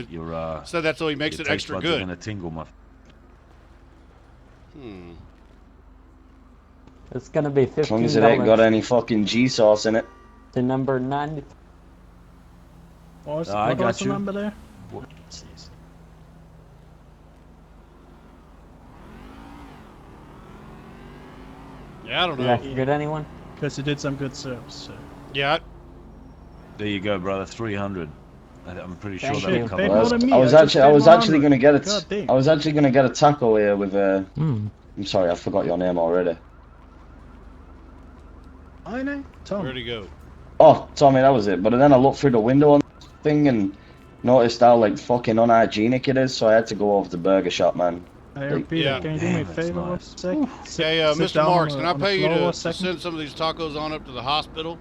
Your so that's so he makes it extra good. Gonna tingle, my. It's gonna be $15. As long as it ain't got any fucking G sauce in it. The number 90. What I got was the you. number there? Jeez. Yeah, I don't know. Did I forget anyone? Because you did some good service. So. Yeah. There you go, brother. 300. I'm pretty sure Thank that'll you. cover. I was actually gonna get it. I was actually gonna get a taco here with I'm sorry, I forgot your name already. I know. Tom. Where'd he go? Oh, Tommy, that was it. But then I looked through the window on the thing and noticed how like fucking unhygienic it is, so I had to go over to the burger shop, man. Hey, Peter, Yeah. can you do me a favor one sec? Hey, Sit Mr. down Marks, on can the- I on the pay you floor a to second? send some of these tacos on up to the hospital?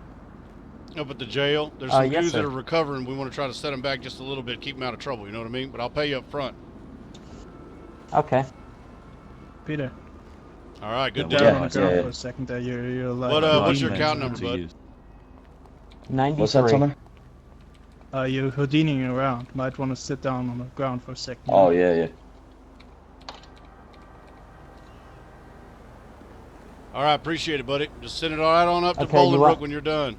Up at the jail? There's some Yes, dudes that sir. are recovering. We want to try to set them back just a little bit, keep them out of trouble, you know what I mean? But I'll pay you up front. Okay. Peter, All right, good down deal. on the ground for a second there. You're like. What, what's your account number, bud? 93. What's that, Tommy? You're Houdining around. Might want to sit down on the ground for a second. Oh yeah. All right, appreciate it, buddy. Just send it all right on up to Okay, you Bolingbrook want- when you're done.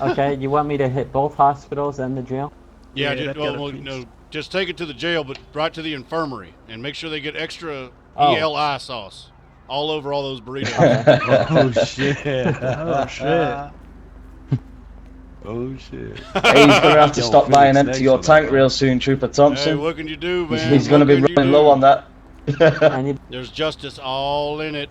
Okay, you want me to hit both hospitals and the jail? Yeah, Yeah, just, that well, got a no, piece. just take it to the jail, but right to the infirmary, and make sure they get extra Oh. Eli sauce all over all those burritos. Oh shit. Oh shit. Oh shit. Hey, he's gonna have to Yo, stop Felix, buying empty thanks your for tank that, real soon, Trooper Thompson. Hey, what can you do, man? He's gonna be What can you running do? low on that. I need There's justice all in it.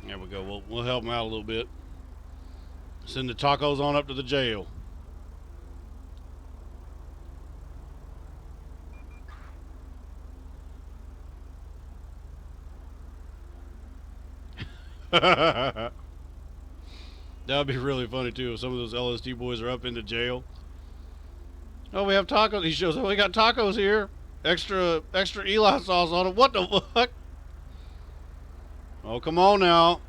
There we go. We'll help him out a little bit. Send the tacos on up to the jail. That would be really funny too if some of those LSD boys are up in the jail. Oh, we have tacos. He shows up. We got tacos here. Extra Eli sauce on them. What the fuck? Oh, come on now.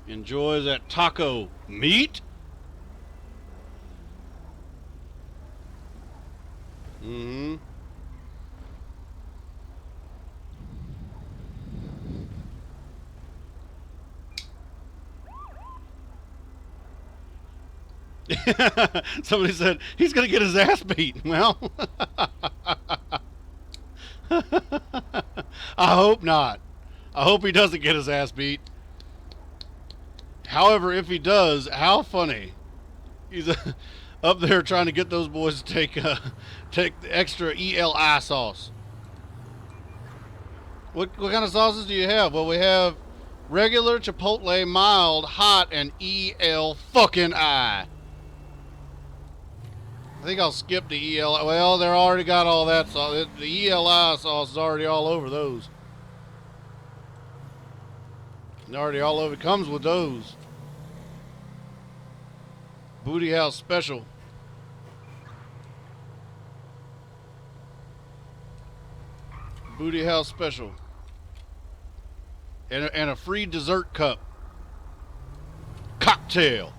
Enjoy that taco meat. Mm-hmm. Somebody said he's gonna get his ass beat. Well, I hope not. I hope he doesn't get his ass beat. However, if he does, how funny. He's up there trying to get those boys to take the extra ELI sauce. What kind of sauces do you have? Well, we have regular, chipotle, mild, hot, and EL fucking I. I think I'll skip the ELI. Well, they're already got all that sauce. The ELI sauce is already all over those. It's already all over. It comes with those. Booty House Special. Booty House Special. And a free dessert cup. Cocktail.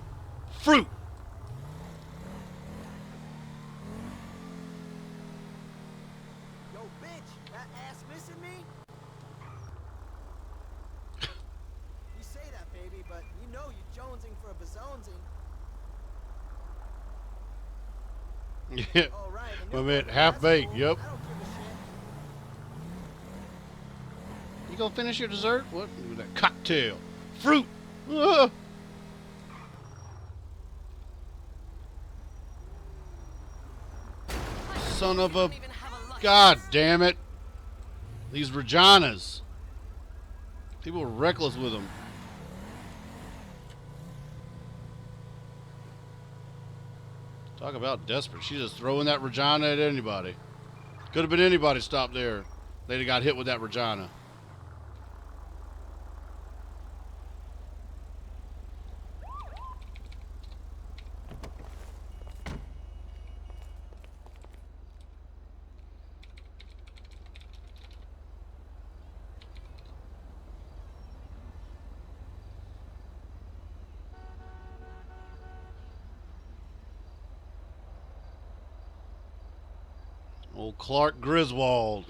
Fruit. Yo, bitch, that ass missing me? You say that, baby, but you know you jonesing for a bazonesing. Yeah. All right, a I new mean, one, half that's baked, cool. yep. I don't give a shit. You gonna finish your dessert? What? With that cocktail. Fruit. Ah. Son of a... God damn it. These Reginas. People are reckless with them. Talk about desperate. She's just throwing that Regina at anybody. Could have been anybody stopped there. They'd have got hit with that Regina. Old Clark Griswold.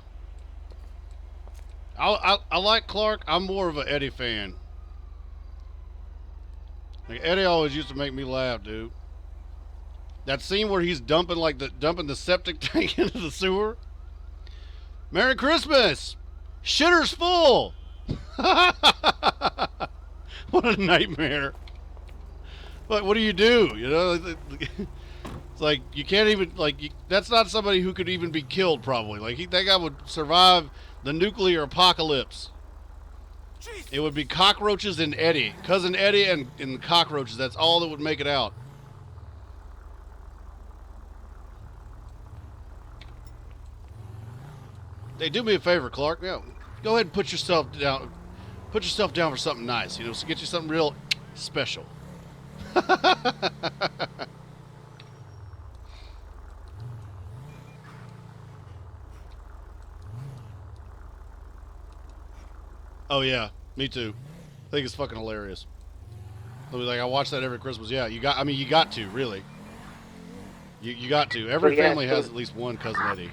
I like Clark. I'm more of an Eddie fan. Like, Eddie always used to make me laugh, dude. That scene where he's dumping the septic tank into the sewer. Merry Christmas! Shitter's full! What a nightmare. But what do? You know, it's like you can't even, that's not somebody who could even be killed, probably. Like, that guy would survive the nuclear apocalypse. It would be cockroaches and Eddie. Cousin Eddie and cockroaches. That's all that would make it out. Hey, do me a favor, Clark. Yeah, go ahead and put yourself down. Put yourself down for something nice. You know, so get you something real special. Oh yeah, me too. I think it's fucking hilarious. Like, I watch that every Christmas. Yeah, you got to, really. You got to. Every family has at least one Cousin Eddie.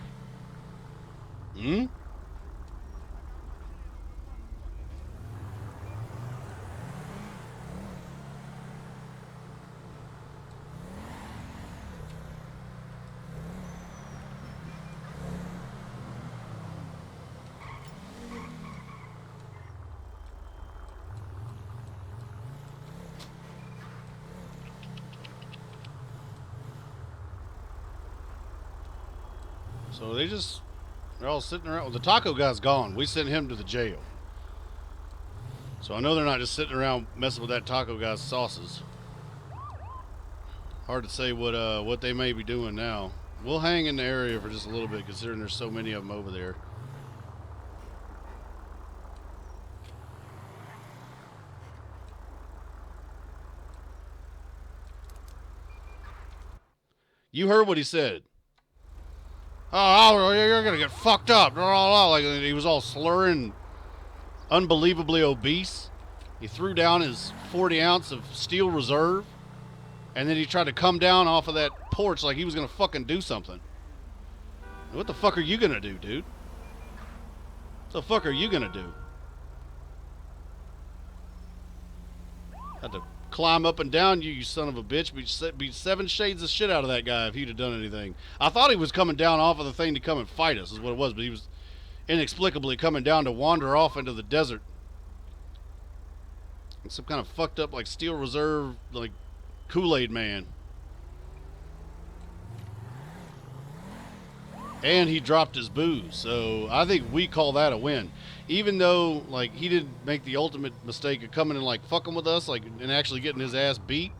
Hmm? So they're all sitting around. Well, the taco guy's gone. We sent him to the jail. So I know they're not just sitting around messing with that taco guy's sauces. Hard to say what they may be doing now. We'll hang in the area for just a little bit, considering there's so many of them over there. You heard what he said. Oh, you're gonna get fucked up. Like, he was all slurring, unbelievably obese. He threw down his 40 ounce of Steel Reserve, and then he tried to come down off of that porch like he was gonna fucking do something. What the fuck are you gonna do, dude? What the fuck are you gonna do? Had to climb up and down you son of a bitch. Be 7 shades of shit out of that guy if he'd have done anything. I thought he was coming down off of the thing to come and fight us, is what it was, but he was inexplicably coming down to wander off into the desert. Some kind of fucked up, like, Steel Reserve, like, Kool-Aid man. And he dropped his booze, so I think we call that a win. Even though, like, he didn't make the ultimate mistake of coming and, like, fucking with us, like, and actually getting his ass beat,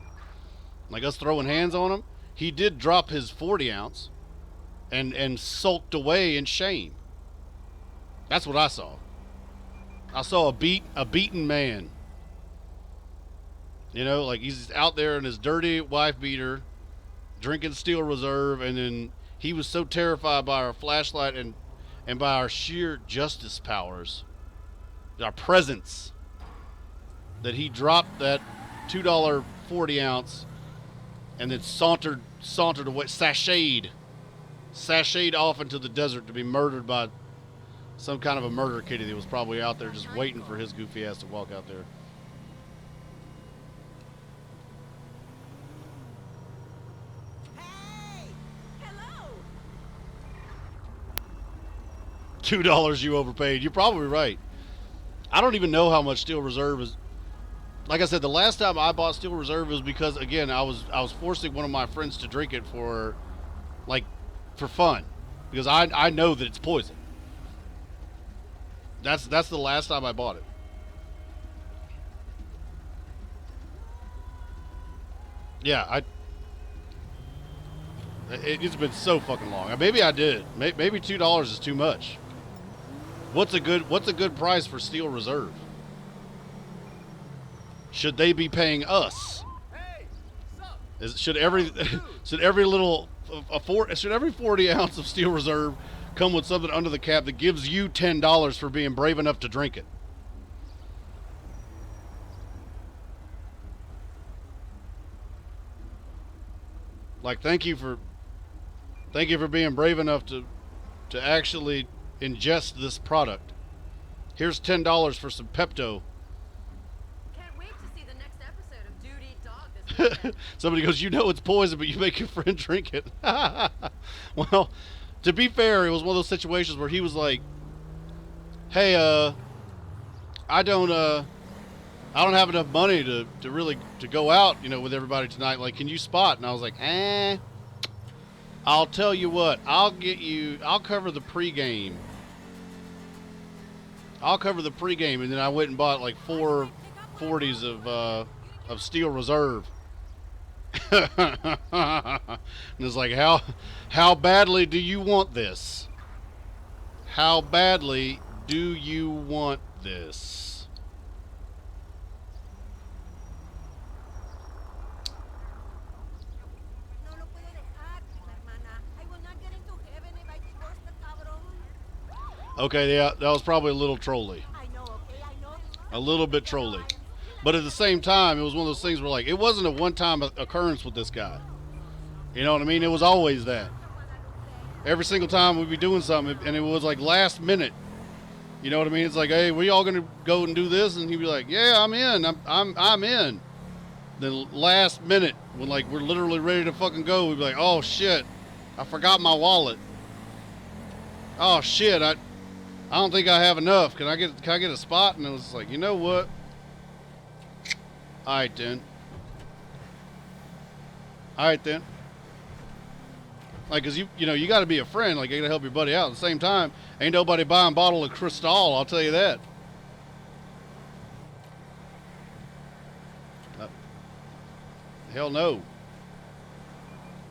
like us throwing hands on him, he did drop his 40 ounce and sulked away in shame. That's what I saw. I saw a beaten man. You know, like, he's out there in his dirty wife beater, drinking Steel Reserve, and then he was so terrified by our flashlight and by our sheer justice powers, our presence, that he dropped that $2 40 ounce and then sauntered away, sashayed off into the desert to be murdered by some kind of a murder kitty that was probably out there just waiting for his goofy ass to walk out there. $2 you overpaid. You're probably right. I don't even know how much Steel Reserve is. Like I said, the last time I bought Steel Reserve was because, again, I was forcing one of my friends to drink it for fun, because I know that it's poison. That's the last time I bought it. Yeah, it's been so fucking long. Maybe I did. Maybe $2 is too much. What's a good price for Steel Reserve? Should they be paying us? Should every 40 ounce of Steel Reserve come with something under the cap that gives you $10 for being brave enough to drink it? Like, thank you for being brave enough to to actually ingest this product. Here's $10 for some Pepto. Can't wait to see the next episode of Dude Eat Dog this weekend. Somebody goes, you know it's poison, but you make your friend drink it. Well, to be fair, it was one of those situations where he was like, hey, I don't have enough money to really to go out, you know, with everybody tonight. Like, can you spot? And I was like, I'll tell you what, I'll cover the pregame. I'll cover the pregame. And then I went and bought like 4 40s of Steel Reserve. And it's like, how badly do you want this? How badly do you want this? No lo puedo dejar, hermana. I will not get into heaven if I divorce the cabrón. Okay, yeah, that was probably a little trolly. I know, okay, I know. A little bit trolly. But at the same time, it was one of those things where, like, it wasn't a one-time occurrence with this guy. You know what I mean? It was always that. Every single time we'd be doing something, and it was like last minute. You know what I mean? It's like, hey, we all gonna go and do this, and he'd be like, yeah, I'm in. I'm in. Then last minute, when like we're literally ready to fucking go, we'd be like, oh shit, I forgot my wallet. Oh shit, I don't think I have enough. Can I get a spot? And it was like, you know what? All right then. All right then. Like, cause you know you got to be a friend. Like, you got to help your buddy out. At the same time, ain't nobody buying a bottle of Cristal. I'll tell you that. Hell no.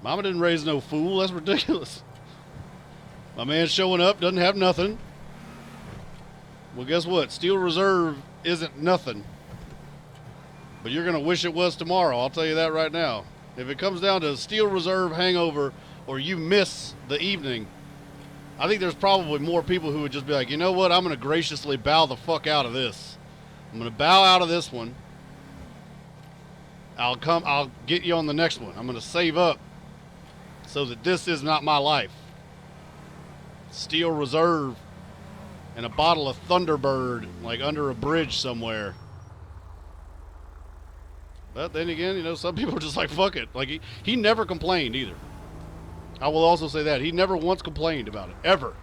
Mama didn't raise no fool. That's ridiculous. My man showing up doesn't have nothing. Well, guess what? Steel Reserve isn't nothing. But you're gonna wish it was tomorrow. I'll tell you that right now. If it comes down to Steel Reserve hangover, or you miss the evening, I think there's probably more people who would just be like, you know what, I'm going to graciously bow the fuck out of this. I'm going to bow out of this one. I'll get you on the next one. I'm going to save up so that this is not my life. Steel Reserve and a bottle of Thunderbird, like under a bridge somewhere. But then again, you know, some people are just like, fuck it. Like, he never complained either. I will also say that. He never once complained about it. Ever.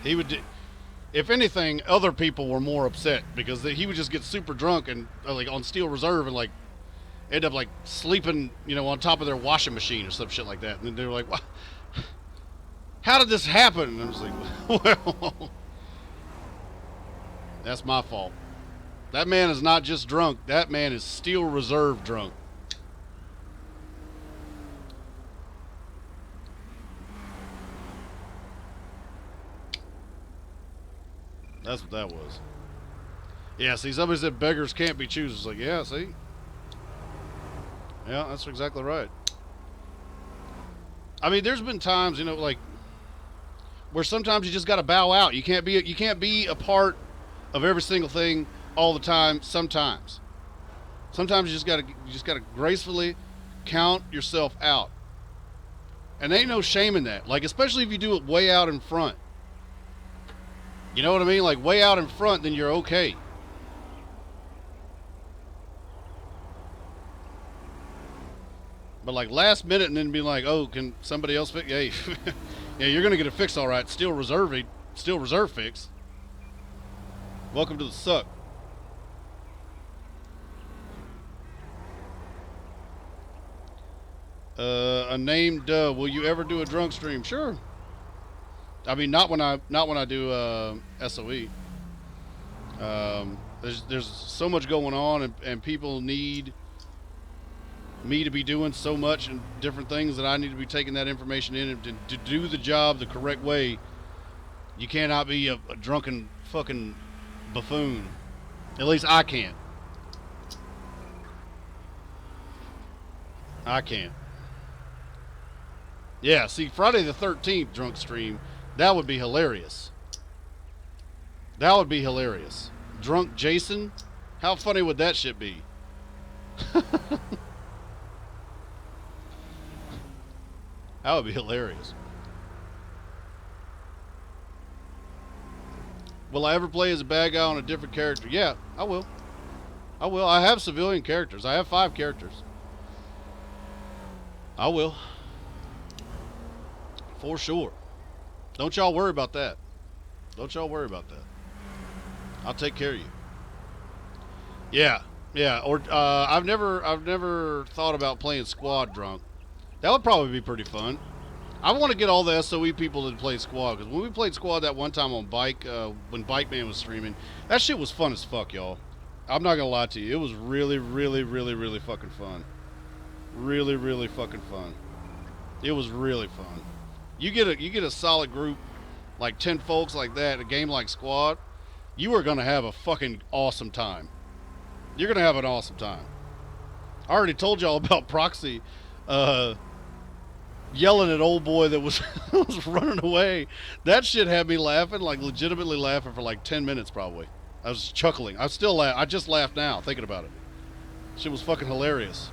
He would... If anything, other people were more upset because he would just get super drunk and like on Steel Reserve and like end up like sleeping, you know, on top of their washing machine or some shit like that. And then they were like, "What? How did this happen?" And I was like, well, that's my fault. That man is not just drunk. That man is Steel Reserve drunk. That's what that was. Yeah, see, somebody said beggars can't be choosers. Like, yeah, see? Yeah, that's exactly right. I mean, there's been times, you know, like, where sometimes you just got to bow out. You can't be a part of every single thing all the time. Sometimes you just got to gracefully count yourself out. And ain't no shame in that. Like, especially if you do it way out in front. You know what I mean? Like, way out in front, then you're okay. But like last minute and then be like, oh, can somebody else fix? Hey, yeah, you're gonna get a fix, all right. Steel Reserve fix. Welcome to the suck. A name, duh. Will you ever do a drunk stream? Sure. I mean, not when I do SOE. There's so much going on, and people need me to be doing so much and different things that I need to be taking that information in and to do the job the correct way. You cannot be a drunken fucking buffoon. At least I can't. I can't. Yeah, see, Friday the 13th drunk stream, that would be hilarious. That would be hilarious. Drunk Jason? How funny would that shit be? That would be hilarious. Will I ever play as a bad guy on a different character? Yeah, I will. I will. I have civilian characters. I have 5 characters. I will. For sure. Don't y'all worry about that. Don't y'all worry about that. I'll take care of you. Yeah. Yeah. Or I've never thought about playing squad drunk. That would probably be pretty fun. I want to get all the SOE people to play squad, because when we played squad that one time on Bike, when Bike Man was streaming, that shit was fun as fuck, y'all. I'm not gonna lie to you. It was really, really, really, really fucking fun. Really, really fucking fun. It was really fun. You get a solid group, like 10 folks like that, a game like Squad, you are gonna have a fucking awesome time. You're gonna have an awesome time. I already told y'all about Proxy, yelling at old boy that was was running away. That shit had me laughing, like legitimately laughing for like 10 minutes probably. I was chuckling. I still laugh. I just laughed now thinking about it. Shit was fucking hilarious.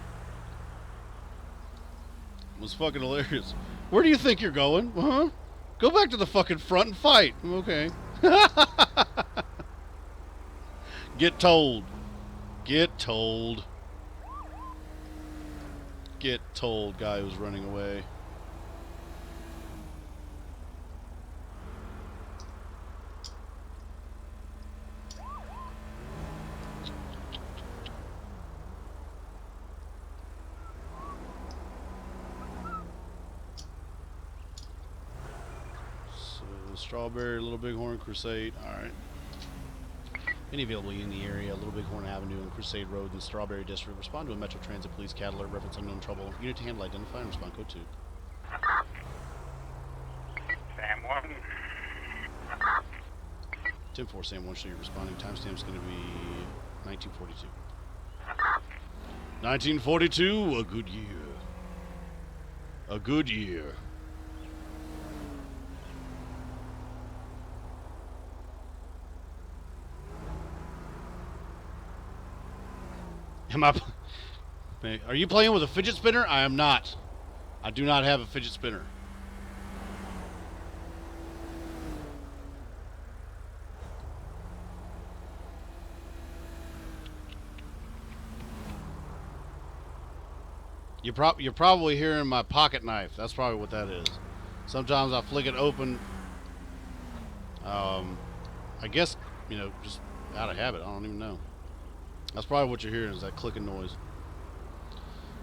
It was fucking hilarious. Where do you think you're going? Huh? Go back to the fucking front and fight. Okay. Get told. Get told. Get told, guy who's running away. Strawberry, Little Bighorn, Crusade. Alright. Any available in the area, Little Bighorn Avenue and Crusade Road in the Strawberry District. Respond to a Metro Transit Police CAT alert, reference unknown trouble. Unit to handle, identify, and respond code 2. Sam 1. 10-4, Sam 1, show your responding. Timestamp's going to be 1942. 1942, a good year. A good year. Are you playing with a fidget spinner? I am not. I do not have a fidget spinner. You're probably hearing my pocket knife. That's probably what that is. Sometimes I flick it open. I guess, just out of habit. I don't even know. That's probably what you're hearing, is that clicking noise.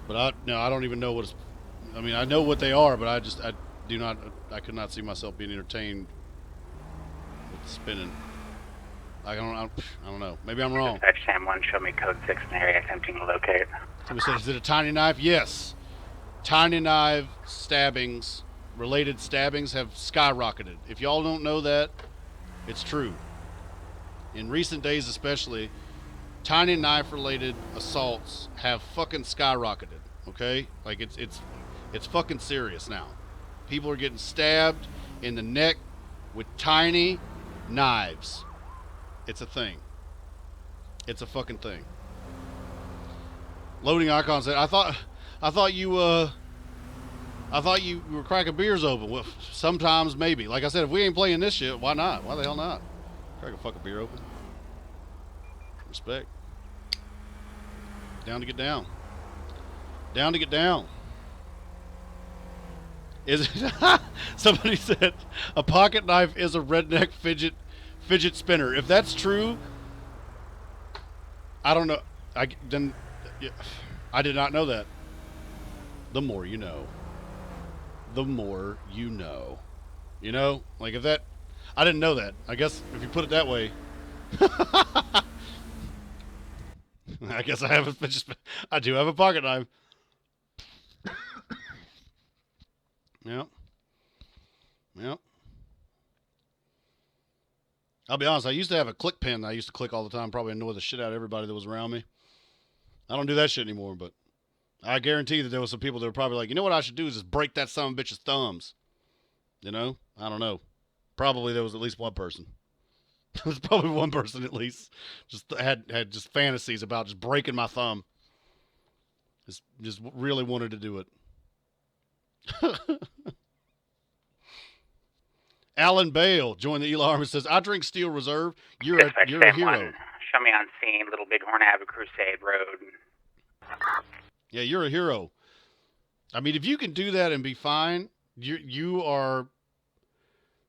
But I don't even know what it's. I mean, I know what they are, but I could not see myself being entertained with spinning. I don't know. Maybe I'm wrong. Dispatch Sam 1, show me code 6 in area attempting to locate. Somebody said, is it a tiny knife? Yes. Tiny knife stabbings, related stabbings have skyrocketed. If y'all don't know that, it's true. In recent days especially, tiny knife related assaults have fucking skyrocketed, okay? Like it's fucking serious now. People are getting stabbed in the neck with tiny knives. It's a thing. It's a fucking thing. Loading icon said, I thought you were cracking beers open. Well, sometimes maybe. Like I said, if we ain't playing this shit, why not? Why the hell not? Crack a fucking beer open. Respect. Down to get down. Down to get down. Is it? Somebody said a pocket knife is a redneck fidget spinner. If that's true, I don't know. I did not know that. The more you know. The more you know. You know? Like if that... I didn't know that. I guess if you put it that way... I guess I have a fidget spinner. I do have a pocket knife. Yep. Yep. I'll be honest, I used to have a click pen that I used to click all the time, probably annoy the shit out of everybody that was around me. I don't do that shit anymore, but I guarantee that there was some people that were probably like, you know what I should do is just break that son of a bitch's thumbs. You know? I don't know. Probably there was at least one person. There was probably one person at least. Just had just fantasies about just breaking my thumb. Just really wanted to do it. Alan Bale joined the Eli Army. Says, I drink Steel Reserve. You're a Dispatch hero. 1, show me on scene, Little Bighorn Ave, Crusade Road. Yeah, you're a hero. I mean, if you can do that and be fine, you are.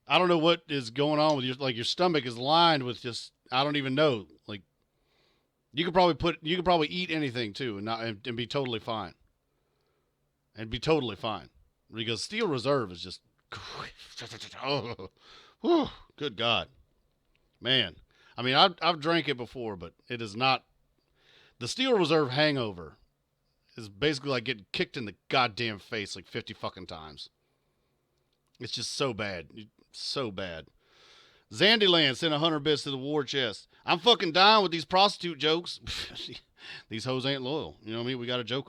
I don't know what is going on with your stomach is lined with just I don't even know. Like you could probably eat anything too and be totally fine. And be totally fine because Steel Reserve is just oh, whew, good God, man. I mean, I've drank it before, but it is not the Steel Reserve hangover. Is basically like getting kicked in the goddamn face like 50 fucking times. It's just so bad. So bad. Zandyland sent 100 bits to the war chest. I'm fucking dying with these prostitute jokes. These hoes ain't loyal. You know what I mean? We got to joke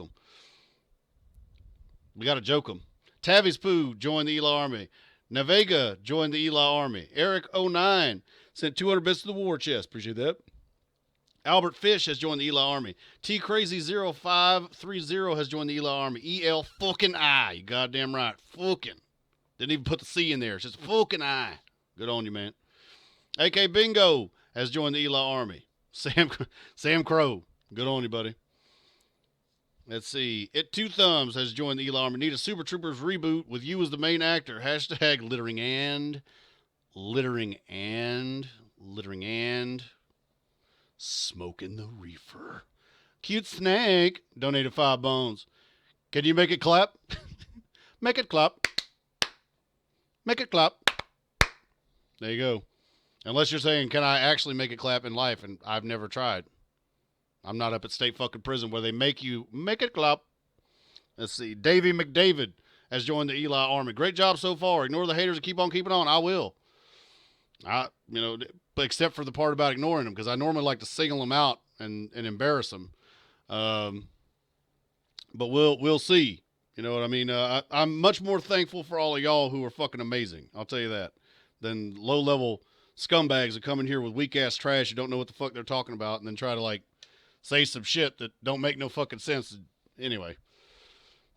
them. Tavi's Poo joined the Eli Army. Navega joined the Eli Army. Eric09 sent 200 bits to the war chest. Appreciate that. Albert Fish has joined the Eli Army. T Crazy 0530 has joined the Eli Army. EL fucking I. You goddamn right. Fucking. Didn't even put the C in there. It's just fucking I. Good on you, man. AK Bingo has joined the Eli Army. Sam Crow. Good on you, buddy. Let's see. It Two Thumbs has joined the Eli Army. Need a Super Troopers reboot with you as the main actor. Hashtag littering and smoking the reefer. Cute Snake donated 5 bones. Can you make it clap? Make it clap. Make it clap. There you go. Unless you're saying, can I actually make it clap in life? And I've never tried. I'm not up at state fucking prison where they make you make it clap. Let's see. Davey McDavid has joined the Eli Army. Great job so far. Ignore the haters and keep on keeping on. I will. But except for the part about ignoring them, because I normally like to single them out and embarrass them. But we'll see. You know what I mean? I'm much more thankful for all of y'all who are fucking amazing. I'll tell you that. Than low-level scumbags that come in here with weak-ass trash who don't know what the fuck they're talking about and then try to, like, say some shit that don't make no fucking sense. Anyway.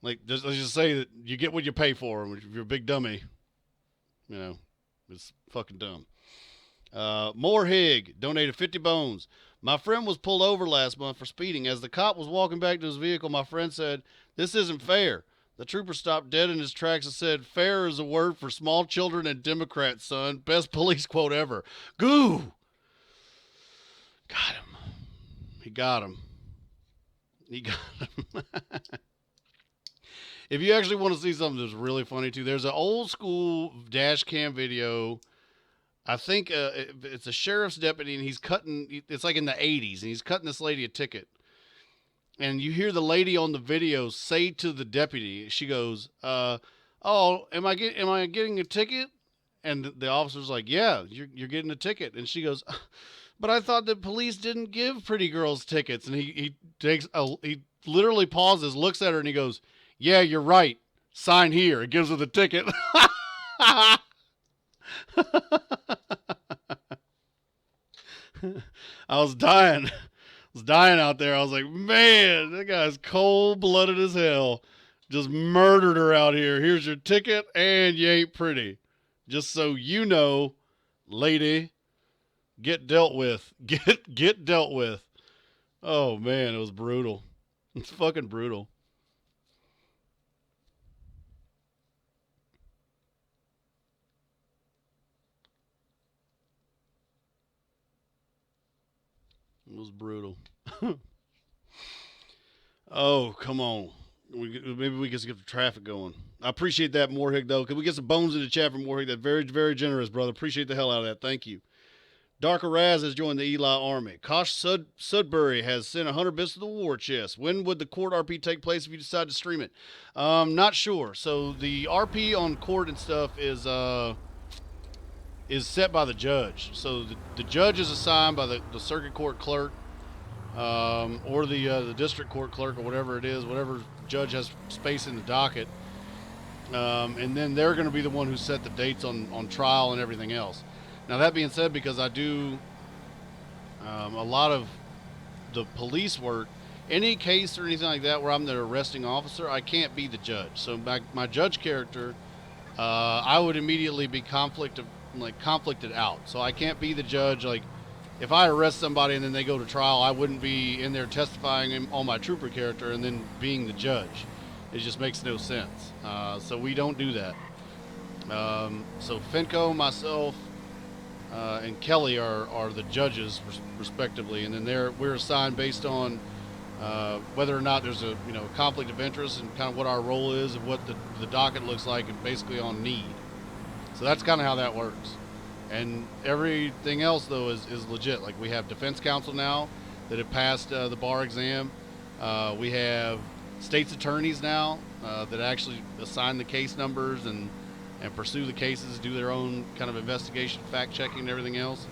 Like, let's just say that you get what you pay for. And if you're a big dummy, you know, it's fucking dumb. Moorhig donated 50 bones. My friend was pulled over last month for speeding. As the cop was walking back to his vehicle, my friend said, "This isn't fair." The trooper stopped dead in his tracks and said, "Fair is a word for small children and Democrats, son. Best police quote ever." Goo! Got him. He got him. If you actually want to see something that's really funny, too, there's an old school dash cam video. I think it's a sheriff's deputy, and he's cutting, it's like in the 80s, and he's cutting this lady a ticket. And you hear the lady on the video say to the deputy, she goes, "Oh, am I getting a ticket?" And the officer's like, "Yeah, you're getting a ticket." And she goes, "But I thought that police didn't give pretty girls tickets." And he literally pauses, looks at her, and he goes, "Yeah, you're right. Sign here." It gives her the ticket. I was dying out there. I was like, man, that guy's cold-blooded as hell. Just murdered her out here. Here's your ticket, and you ain't pretty. Just so you know, lady, get dealt with. Get dealt with. Oh, man, it was brutal. It's fucking brutal. It was brutal. Oh, come on. Maybe we can get the traffic going. I appreciate that, Moorhig, though. Can we get some bones in the chat from Moorhig? That's very, very generous, brother. Appreciate the hell out of that. Thank you. Darker Raz has joined the Eli Army. Kosh Sudbury has sent 100 bits to the war chest. When would the court RP take place if you decide to stream it? Not sure. So the RP on court and stuff is set by the judge. So the judge is assigned by the circuit court clerk, or the district court clerk, or whatever it is, whatever judge has space in the docket. And then they're going to be the one who set the dates on trial and everything else. Now, that being said, because I do a lot of the police work, any case or anything like that where I'm the arresting officer, I can't be the judge. So my judge character, I would immediately be conflict of like conflicted out. So I can't be the judge. Like, if I arrest somebody and then they go to trial, I wouldn't be in there testifying on my trooper character and then being the judge. It just makes no sense. So we don't do that. So Finco, myself, and Kelly are the judges respectively, and then we're assigned based on whether or not there's a conflict of interest and kind of what our role is and what the docket looks like, and basically on need. So that's kind of how that works. And everything else though is legit. Like, we have defense counsel now that have passed the bar exam. We have state's attorneys now that actually assign the case numbers and pursue the cases, do their own kind of investigation, fact checking, and everything else.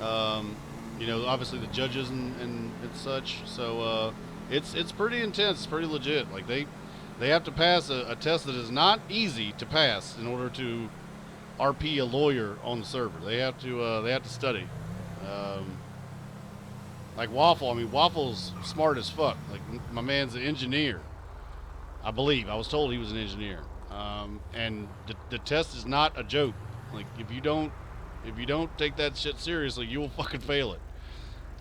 Obviously the judges and such. So it's pretty intense. It's pretty legit. Like, they have to pass a test that is not easy to pass in order to RP a lawyer on the server. They have to study. Like Waffle. I mean, Waffle's smart as fuck. Like, my man's an engineer, I believe. I was told he was an engineer. And the test is not a joke. Like, if you don't take that shit seriously, you will fucking fail it.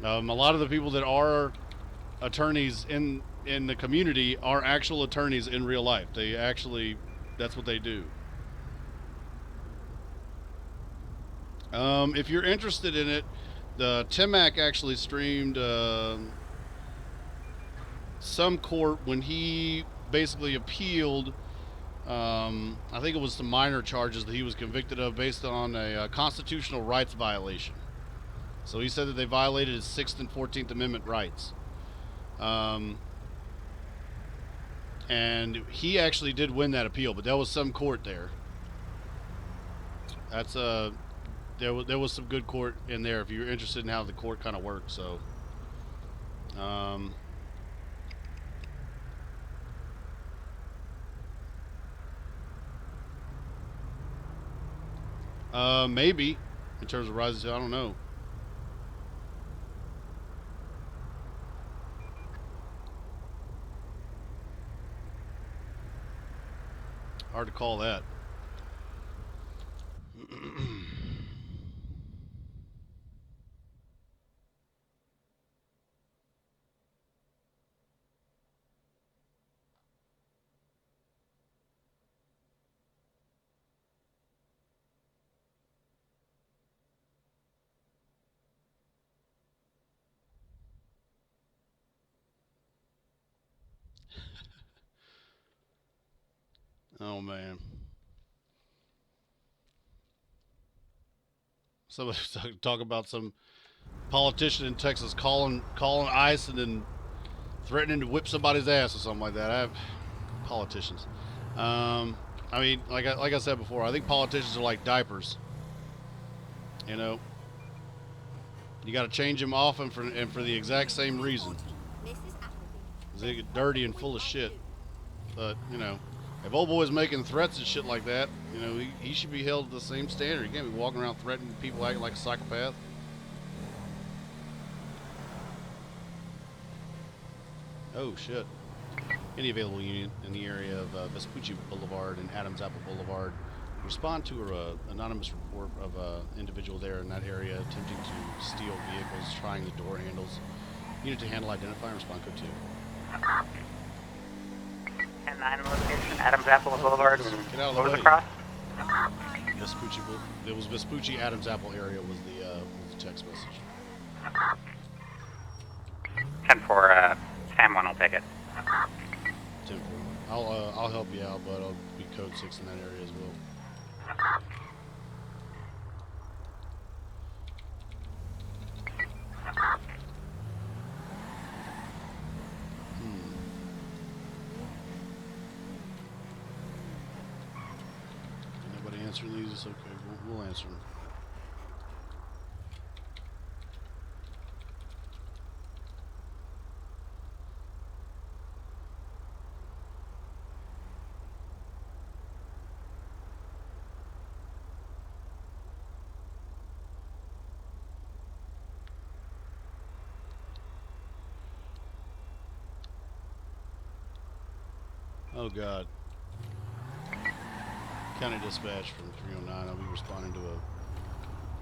A lot of the people that are attorneys in the community are actual attorneys in real life. That's what they do. If you're interested in it, the Timac actually streamed some court when he basically appealed. I think it was some minor charges that he was convicted of based on a constitutional rights violation. So he said that they violated his 6th and 14th Amendment rights. And he actually did win that appeal, but there was some court there. That's there was some good court in there if you're interested in how the court kind of works. So maybe in terms of rises, I don't know. Hard to call that. Oh man. Somebody talk about some politician in Texas calling ICE and then threatening to whip somebody's ass or something like that. Politicians. I mean, like I said before, I think politicians are like diapers. You know, you got to change them often for the exact same reason. They get dirty and full of shit. But if old boy's making threats and shit like that, he should be held to the same standard. He can't be walking around threatening people, acting like a psychopath. Oh shit. Any available unit in the area of Vespucci Boulevard and Adams Apple Boulevard, respond to an anonymous report of an individual there in that area attempting to steal vehicles, trying the door handles. Unit to handle, identify, and respond code 2. 10-9 location, Adams Apple Boulevard. Get out of the What was way. the cross? Vespucci, it was Vespucci Adams Apple area was the text message. 10-4, Sam 1 will take it. 10-4. I'll help you out, but I'll be code 6 in that area as well. Nobody answering these? It's okay. We'll answer them. Oh God. County Dispatch from 309. I'll be responding to a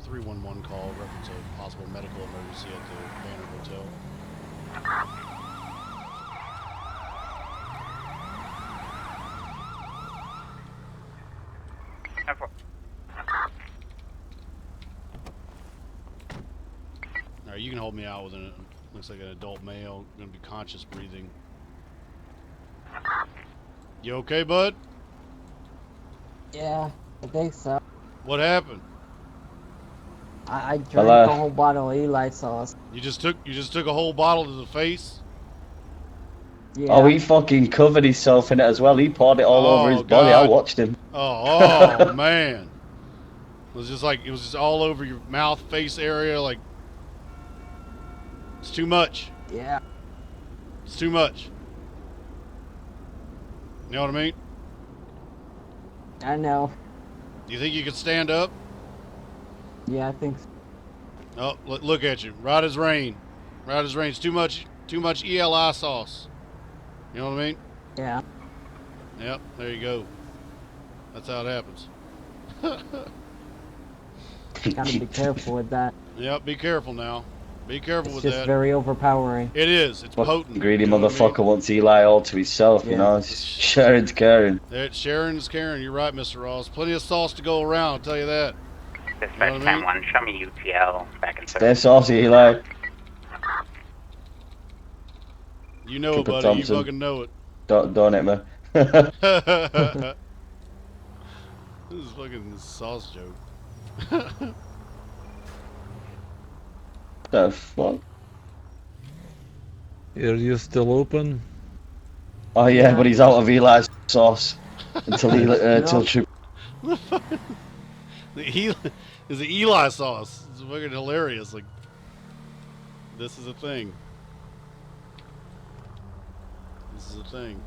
311 call reference a possible medical emergency at the Banner Hotel. Alright, you can hold me out with an looks like an adult male, gonna be conscious breathing. You okay, bud? Yeah, I think so. What happened? I drank Hello. a whole bottle of Eli sauce. You just took a whole bottle to the face? Yeah. Oh, he fucking covered himself in it as well. He poured it all over Oh, his body. I God. watched him. Oh man. It was just all over your mouth, face area, like it's too much. Yeah. It's too much. You know what I mean? I know. Do you think you could stand up? Yeah, I think so. Oh, look at you. Right as rain. Right as rain. It's too much Eli sauce. You know what I mean? Yeah. Yep, there you go. That's how it happens. Gotta be careful with that. Yep, be careful now. Be careful It's with just that. very overpowering. It is. It's potent. Greedy you know what I motherfucker mean? wants Eli all to himself, you Yeah. know. Sharon's caring. Sharon's caring. You're right, Mr. Ross. Plenty of sauce to go around, I'll tell you that. Dispatch You know what I mean? 10-1, show me UTL back in Stay service. saucy, Eli. You know it, Cooper buddy. Thompson. You fucking know it. Don't it, man. This is fucking sauce joke. The fuck? Are you still open? Oh yeah, but he's out of Eli's sauce until till Troop. The Eli sauce. It's fucking hilarious. Like, this is a thing. This is a thing.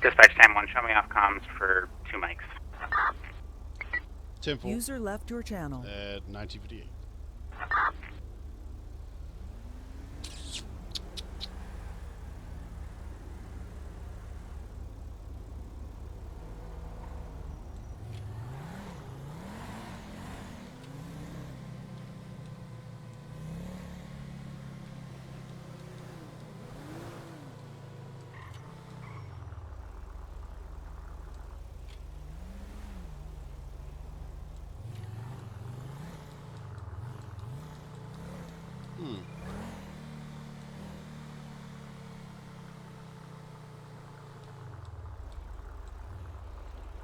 Dispatch 10-1, show me off comms for 2 mics. 10-4 User left your channel. at 1958.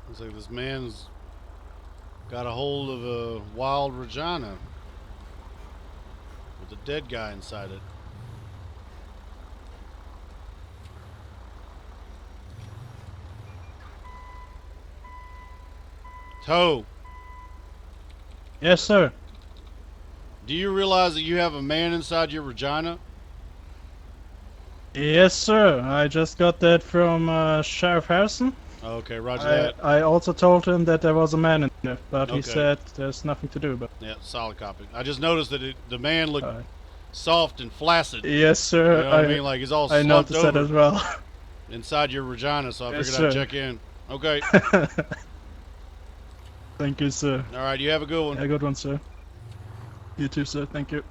Looks like this man's got a hold of a wild Regina with a dead guy inside it. Toe, Yes, sir. do you realize that you have a man inside your Regina? Yes, sir. I just got that from Sheriff Harrison. Okay, roger that. I also told him that there was a man in there, but he Okay. said there's nothing to do about it. Yeah, solid copy. I just noticed that the man looked Alright. soft and flaccid. Yes, sir. You know what I mean? Like he's all I slumped noticed that over as well. inside your Regina, so I Yes, figured I'd sir. check in. Okay. Thank you, sir. All right, you have a good one. A good one, sir. You too, sir. Thank you.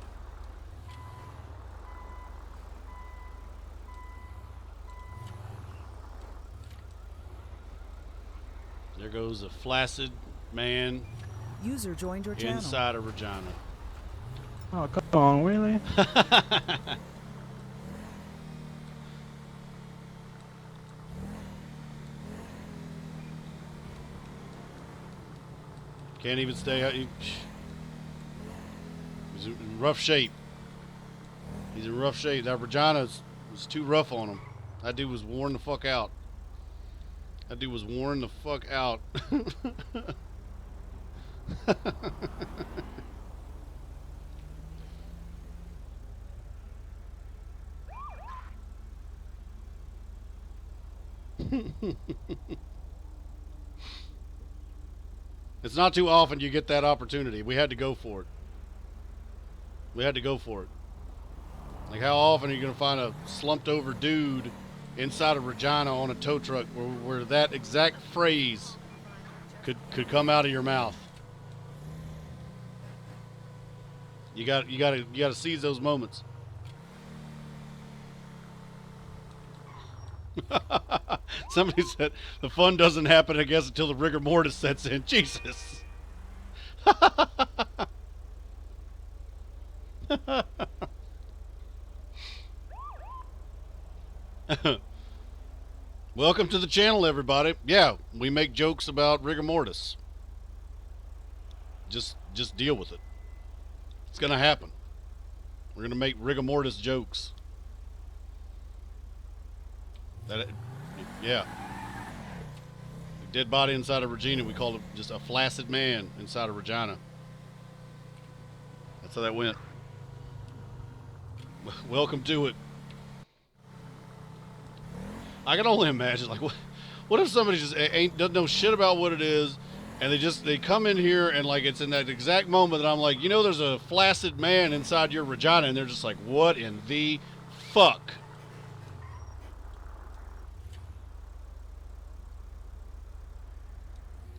There goes a flaccid man User joined your channel. inside a Regina. Oh, come on, really? Can't even stay out. He's in rough shape. He's in rough shape. That Regina was too rough on him. That dude was worn the fuck out. That dude was worn the fuck out. It's not too often you get that opportunity. We had to go for it. We had to go for it. Like, how often are you going to find a slumped over dude inside of Regina on a tow truck where that exact phrase could come out of your mouth? You got to seize those moments. Somebody said the fun doesn't happen, I guess, until the rigor mortis sets in. Jesus. Welcome to the channel, everybody. Yeah, we make jokes about rigor mortis. Just deal with it. It's gonna happen. We're gonna make rigor mortis jokes. Yeah. Dead body inside of Regina, we called it just a flaccid man inside of Regina. That's how that went. Welcome to it. I can only imagine, like, what if somebody just doesn't know shit about what it is, and they come in here and, like, it's in that exact moment that I'm like, you know, there's a flaccid man inside your Regina, and they're just like, what in the fuck?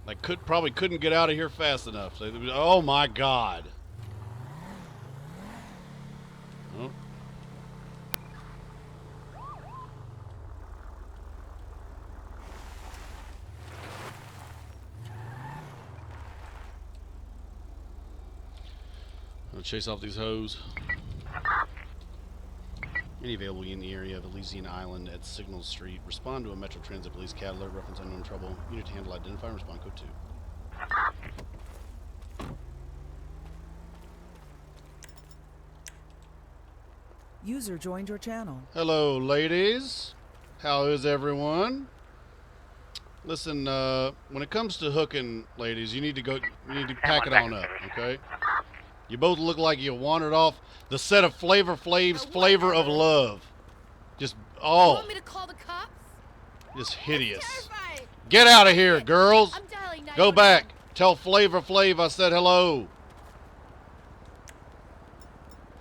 Like, probably couldn't get out of here fast enough. Oh my God. Oh. I'll chase off these hoes. Any available in the area of Elysian Island at Signal Street. Respond to a Metro Transit Police cat alert. Reference unknown trouble. Unit to handle, identify, and respond. Code 2. User joined your channel. Hello, ladies. How is everyone? Listen, when it comes to hooking, ladies, you need to pack it on up, okay? You both look like you wandered off the set of Flavor Flav's Flavor of Love. Just, oh. You want me to call the cops? Just hideous. Terrifying. Get out of here, girls. I'm dialing 911. Go back. Tell Flavor Flav I said hello.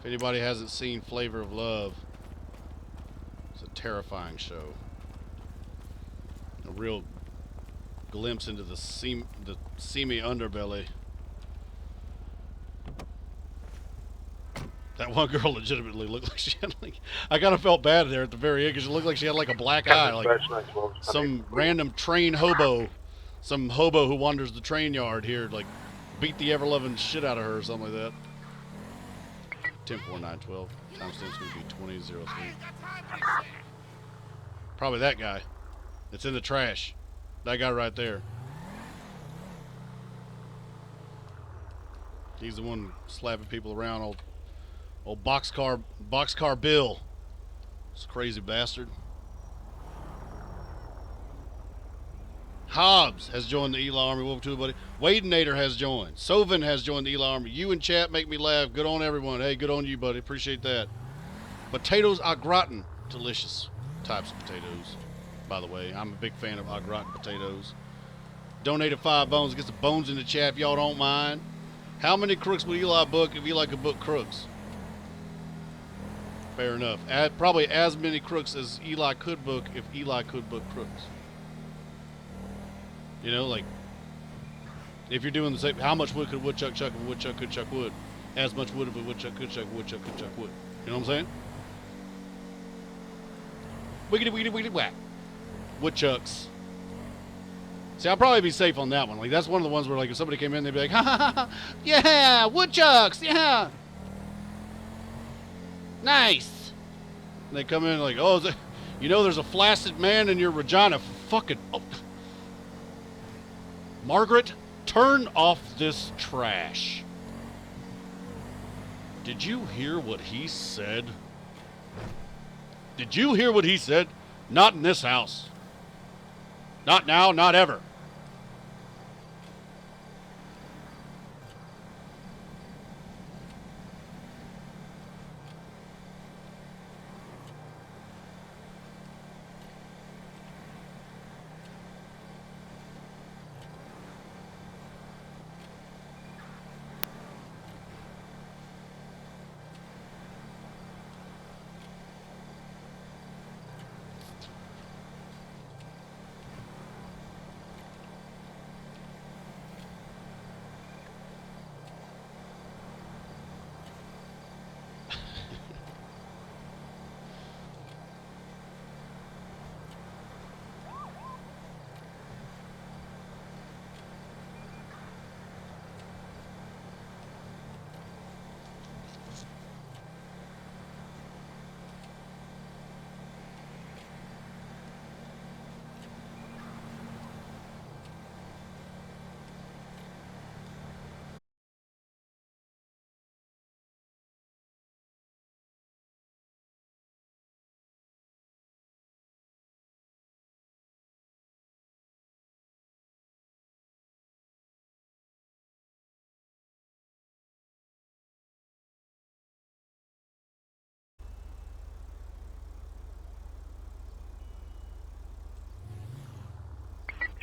If anybody hasn't seen Flavor of Love, it's a terrifying show. A real glimpse into the seamy underbelly. That one girl legitimately looked like she had, like, I kind of felt bad there at the very end because it looked like she had like a black eye, like some random train hobo, some hobo who wanders the train yard here, like beat the ever-loving shit out of her or something like that. 10-4-9-12. Timestamp's going to be 2003. Probably that guy. It's in the trash. That guy right there. He's the one slapping people around. Old boxcar Bill. This crazy bastard. Hobbs has joined the Eli Army. Welcome to it, buddy. Wadenator has joined. Sovin has joined the Eli Army. You and chat make me laugh. Good on everyone. Hey, good on you, buddy. Appreciate that. Potatoes au gratin. Delicious types of potatoes, by the way. I'm a big fan of au gratin potatoes. Donated 5 bones. Get some bones in the chat if y'all don't mind. How many crooks would Eli book if Eli could book crooks? Fair enough. Probably as many crooks as Eli could book if Eli could book crooks. You know, like, if you're doing the same, how much wood could a woodchuck chuck if a woodchuck could chuck wood? As much wood if a woodchuck could chuck, woodchuck could chuck wood. You know what I'm saying? Wiggity, wiggity, wiggity, whack. Woodchucks. See, I'll probably be safe on that one. Like, that's one of the ones where, like, if somebody came in, they'd be like, ha ha ha ha, yeah, woodchucks, yeah. Nice. And they come in like, oh, you know there's a flaccid man in your Regina. Fucking, oh. Margaret, turn off this trash. Did you hear what he said? Did you hear what he said? Not in this house. Not now, not ever.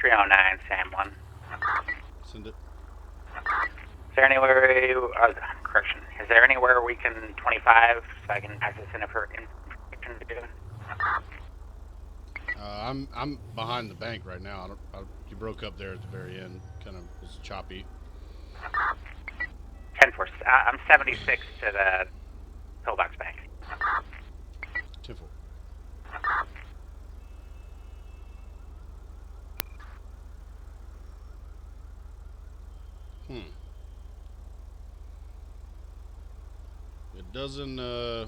.309 Sam 1. Send it. Is there anywhere, correction, is there anywhere we can 25 so I can pass this in for information to do? I'm behind the bank right now. You broke up there at the very end. Kind of was choppy. 10-4. I'm 76 to the pillbox bank. 10-4. It doesn't, I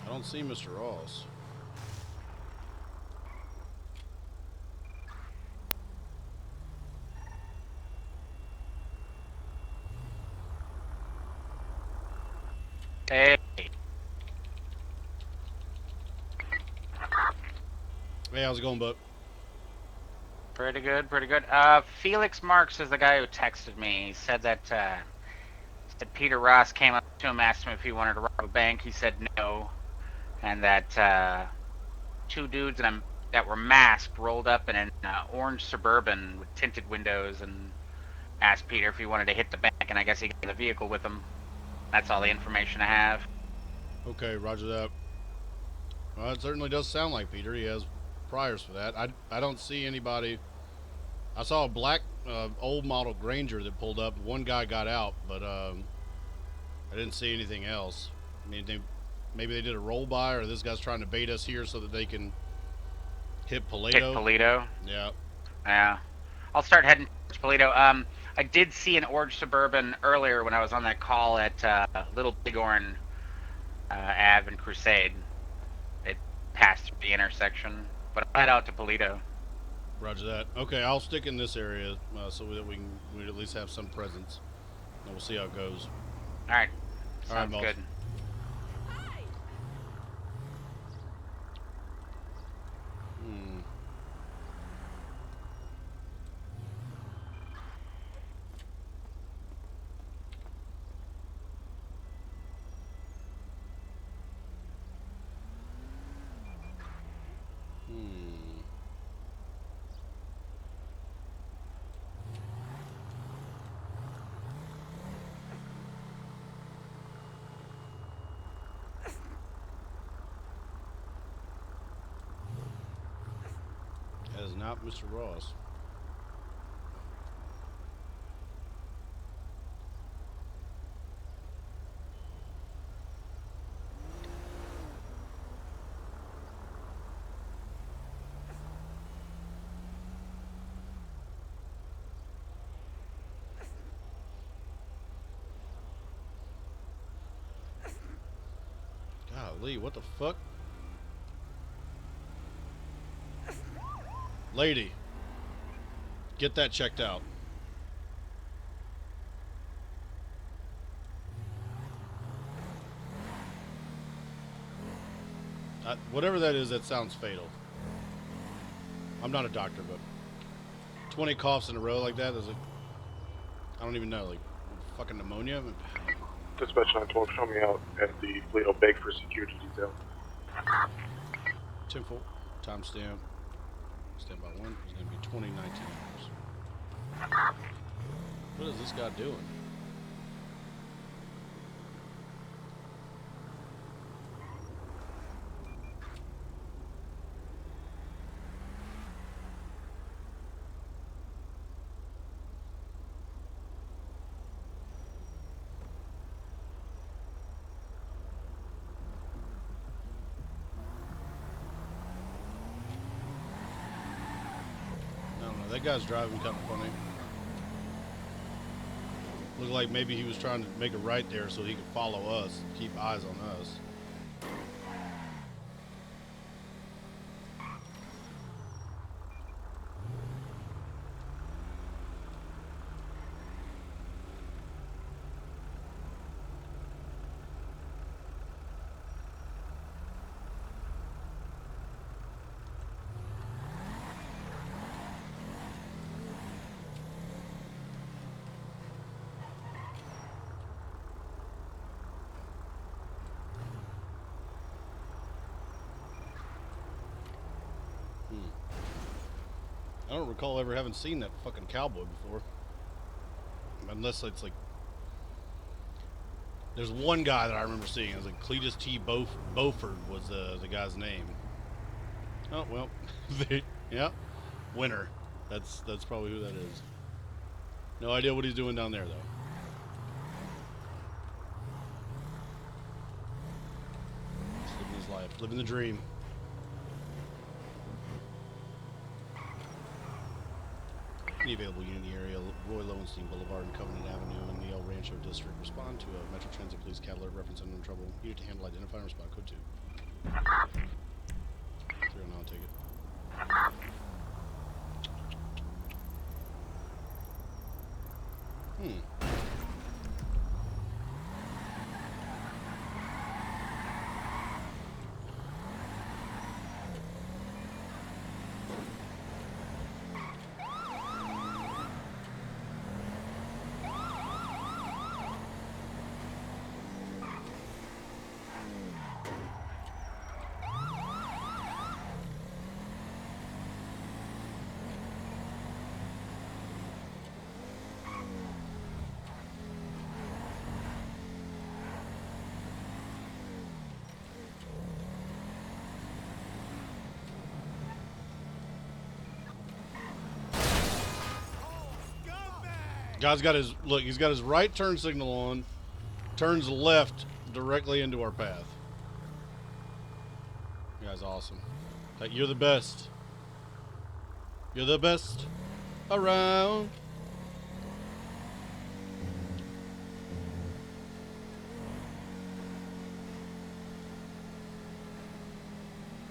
don't see Mr. Ross. Hey. Hey, how's it going, Buck? Pretty good, pretty good. Felix Marks is the guy who texted me. He said that, said Peter Ross came up to him, asked him if he wanted to rob a bank. He said no. And that, two dudes that were masked rolled up in an orange Suburban with tinted windows and asked Peter if he wanted to hit the bank, and I guess he got the vehicle with him. That's all the information I have. Okay, roger that. Well, it certainly does sound like Peter. He has priors for that. I don't see anybody. I saw a black old model Granger that pulled up. One guy got out, but I didn't see anything else. I mean, maybe they did a roll by, or this guy's trying to bait us here so that they can hit Paleto. Hit Paleto? Yeah. Yeah. I'll start heading towards Paleto. I did see an orange Suburban earlier when I was on that call at Little Bighorn Ave and Crusade. It passed through the intersection, but I'll head out to Paleto. Roger that. Okay, I'll stick in this area so that we at least have some presence. And we'll see how it goes. All right. All right, Sounds Moss. good. Hmm. That is not Mr. Ross. Lee, what the fuck? Lady, get that checked out. Whatever that is, that sounds fatal. I'm not a doctor, but 20 coughs in a row like that is like, I don't even know, like fucking pneumonia. Dispatch 912, show me out at the Toledo Bake for security detail. 10-4, timestamp, standby 1 is going to be 2019 hours. What is this guy doing? That guy's driving kind of funny. Looked like maybe he was trying to make a right there so he could follow us, keep eyes on us. I don't recall ever having seen that fucking cowboy before. Unless it's like... There's one guy that I remember seeing. It was like Cletus T. Beauford was the guy's name. Oh, well. Yeah. Winner. That's probably who that is. No idea what he's doing down there, though. Just living his life. Living the dream. Any available unit in the area, Roy Lowenstein Boulevard and Covenant Avenue in the El Rancho District. Respond to a Metro Transit Police cat alert reference unknown trouble. Unit to handle, identify, and respond. Code 2. 309, I'll take it. Guy's got his, look, he's got his right turn signal on, turns left directly into our path. You guys awesome. You're the best. You're the best around.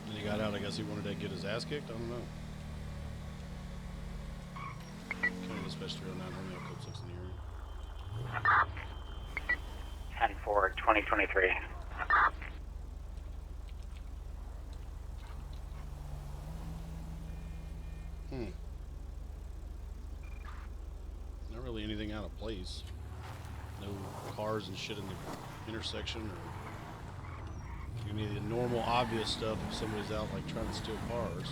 And he got out, I guess he wanted to get his ass kicked, I don't know. Dispatch 309, Romeo, code 6 in the area. 10-4, 2023. Not really anything out of place. No cars and shit in the intersection or any of the normal obvious stuff if somebody's out like trying to steal cars.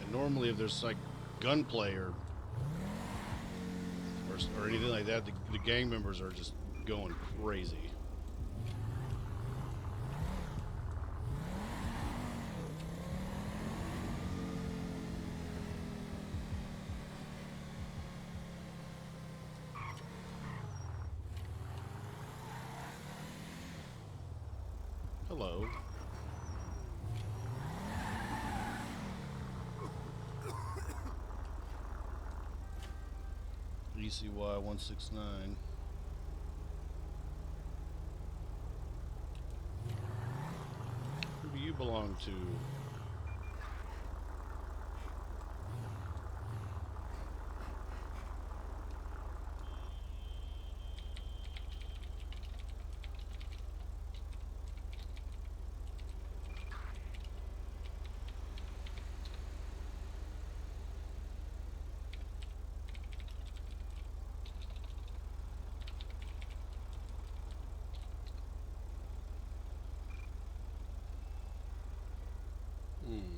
Normally, if there's like gunplay or anything like that, the gang members are just going crazy. Hello. ECY 169. belong to? Hmm.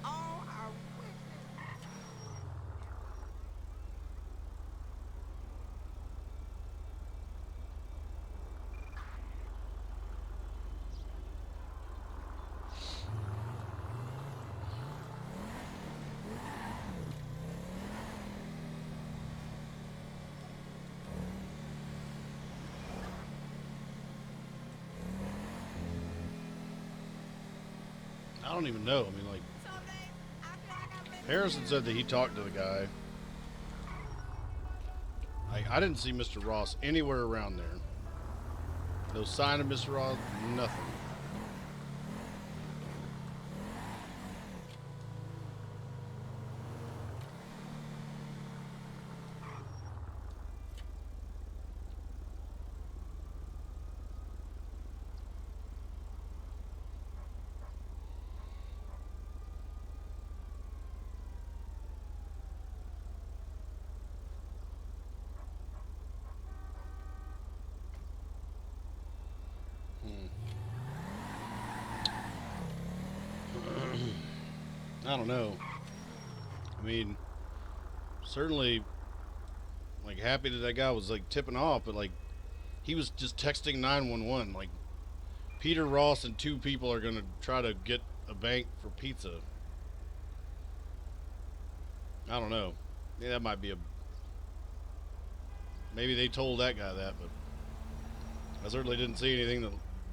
Oh, I wish I don't even know. I mean, like, some days I feel like I've been Harrison said that he talked to the guy. I didn't see Mr. Ross anywhere around there. No sign of Mr. Ross, nothing. I don't know. I mean, certainly, like, happy that guy was, like, tipping off, but, like, he was just texting 911. Like, Peter Ross and two people are going to try to get a bank for pizza. I don't know. Yeah, that might be a... Maybe they told that guy that, but I certainly didn't see anything that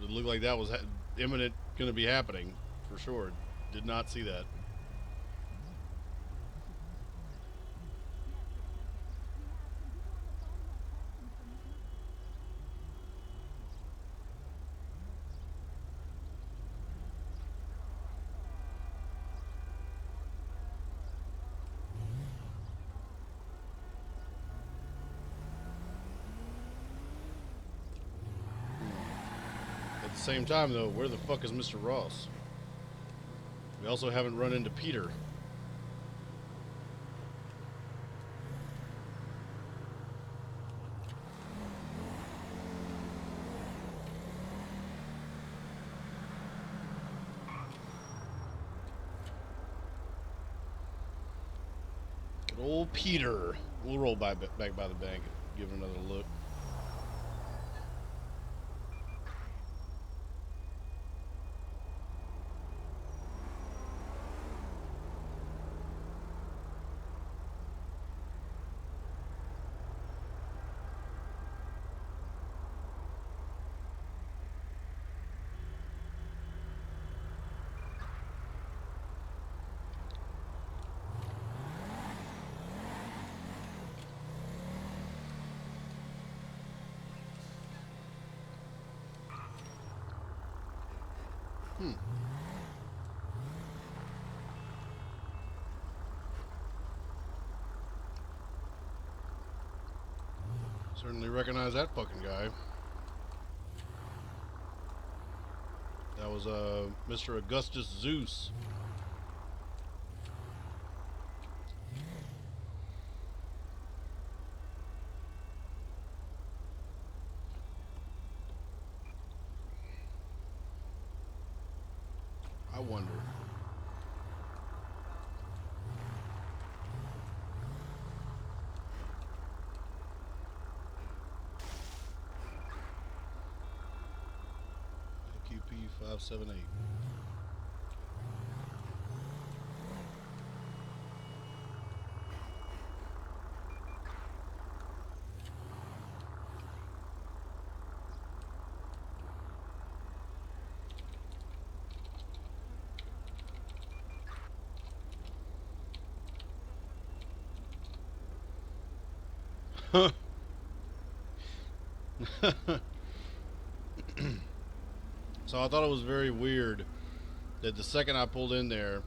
looked like that was imminent going to be happening, for sure. Did not see that. At the same time, though, where the fuck is Mr. Ross? We also haven't run into Peter. Good old Peter. We'll roll back by the bank and give it another look. Certainly recognize that fucking guy. That was Mr. Augustus Zeus. I wonder. AP578. So I thought it was very weird that the second I pulled in there,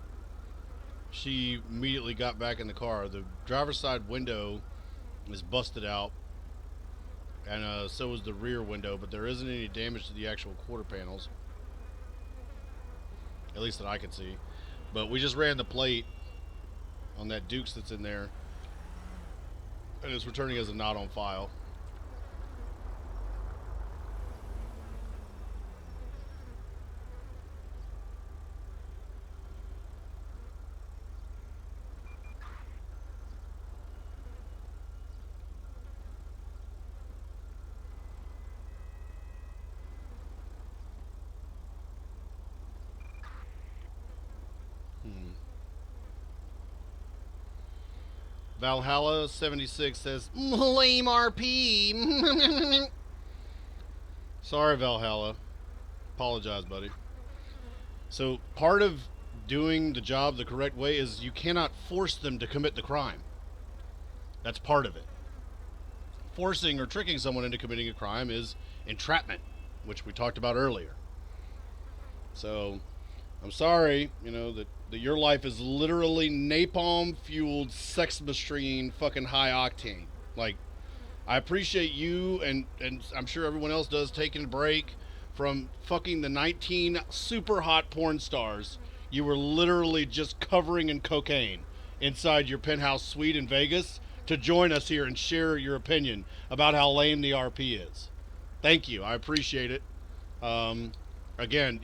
she immediately got back in the car. The driver's side window is busted out, and so is the rear window, but there isn't any damage to the actual quarter panels, at least that I could see. But we just ran the plate on that Dukes that's in there, and it's returning as a not on file. Valhalla 76 says, lame RP. Sorry, Valhalla. Apologize, buddy. So, part of doing the job the correct way is you cannot force them to commit the crime. That's part of it. Forcing or tricking someone into committing a crime is entrapment, which we talked about earlier. So, I'm sorry, that your life is literally napalm-fueled sex machine fucking high octane. Like, I appreciate you, and I'm sure everyone else does, taking a break from fucking the 19 super hot porn stars you were literally just covering in cocaine inside your penthouse suite in Vegas to join us here and share your opinion about how lame the RP is. Thank you. I appreciate it. Again,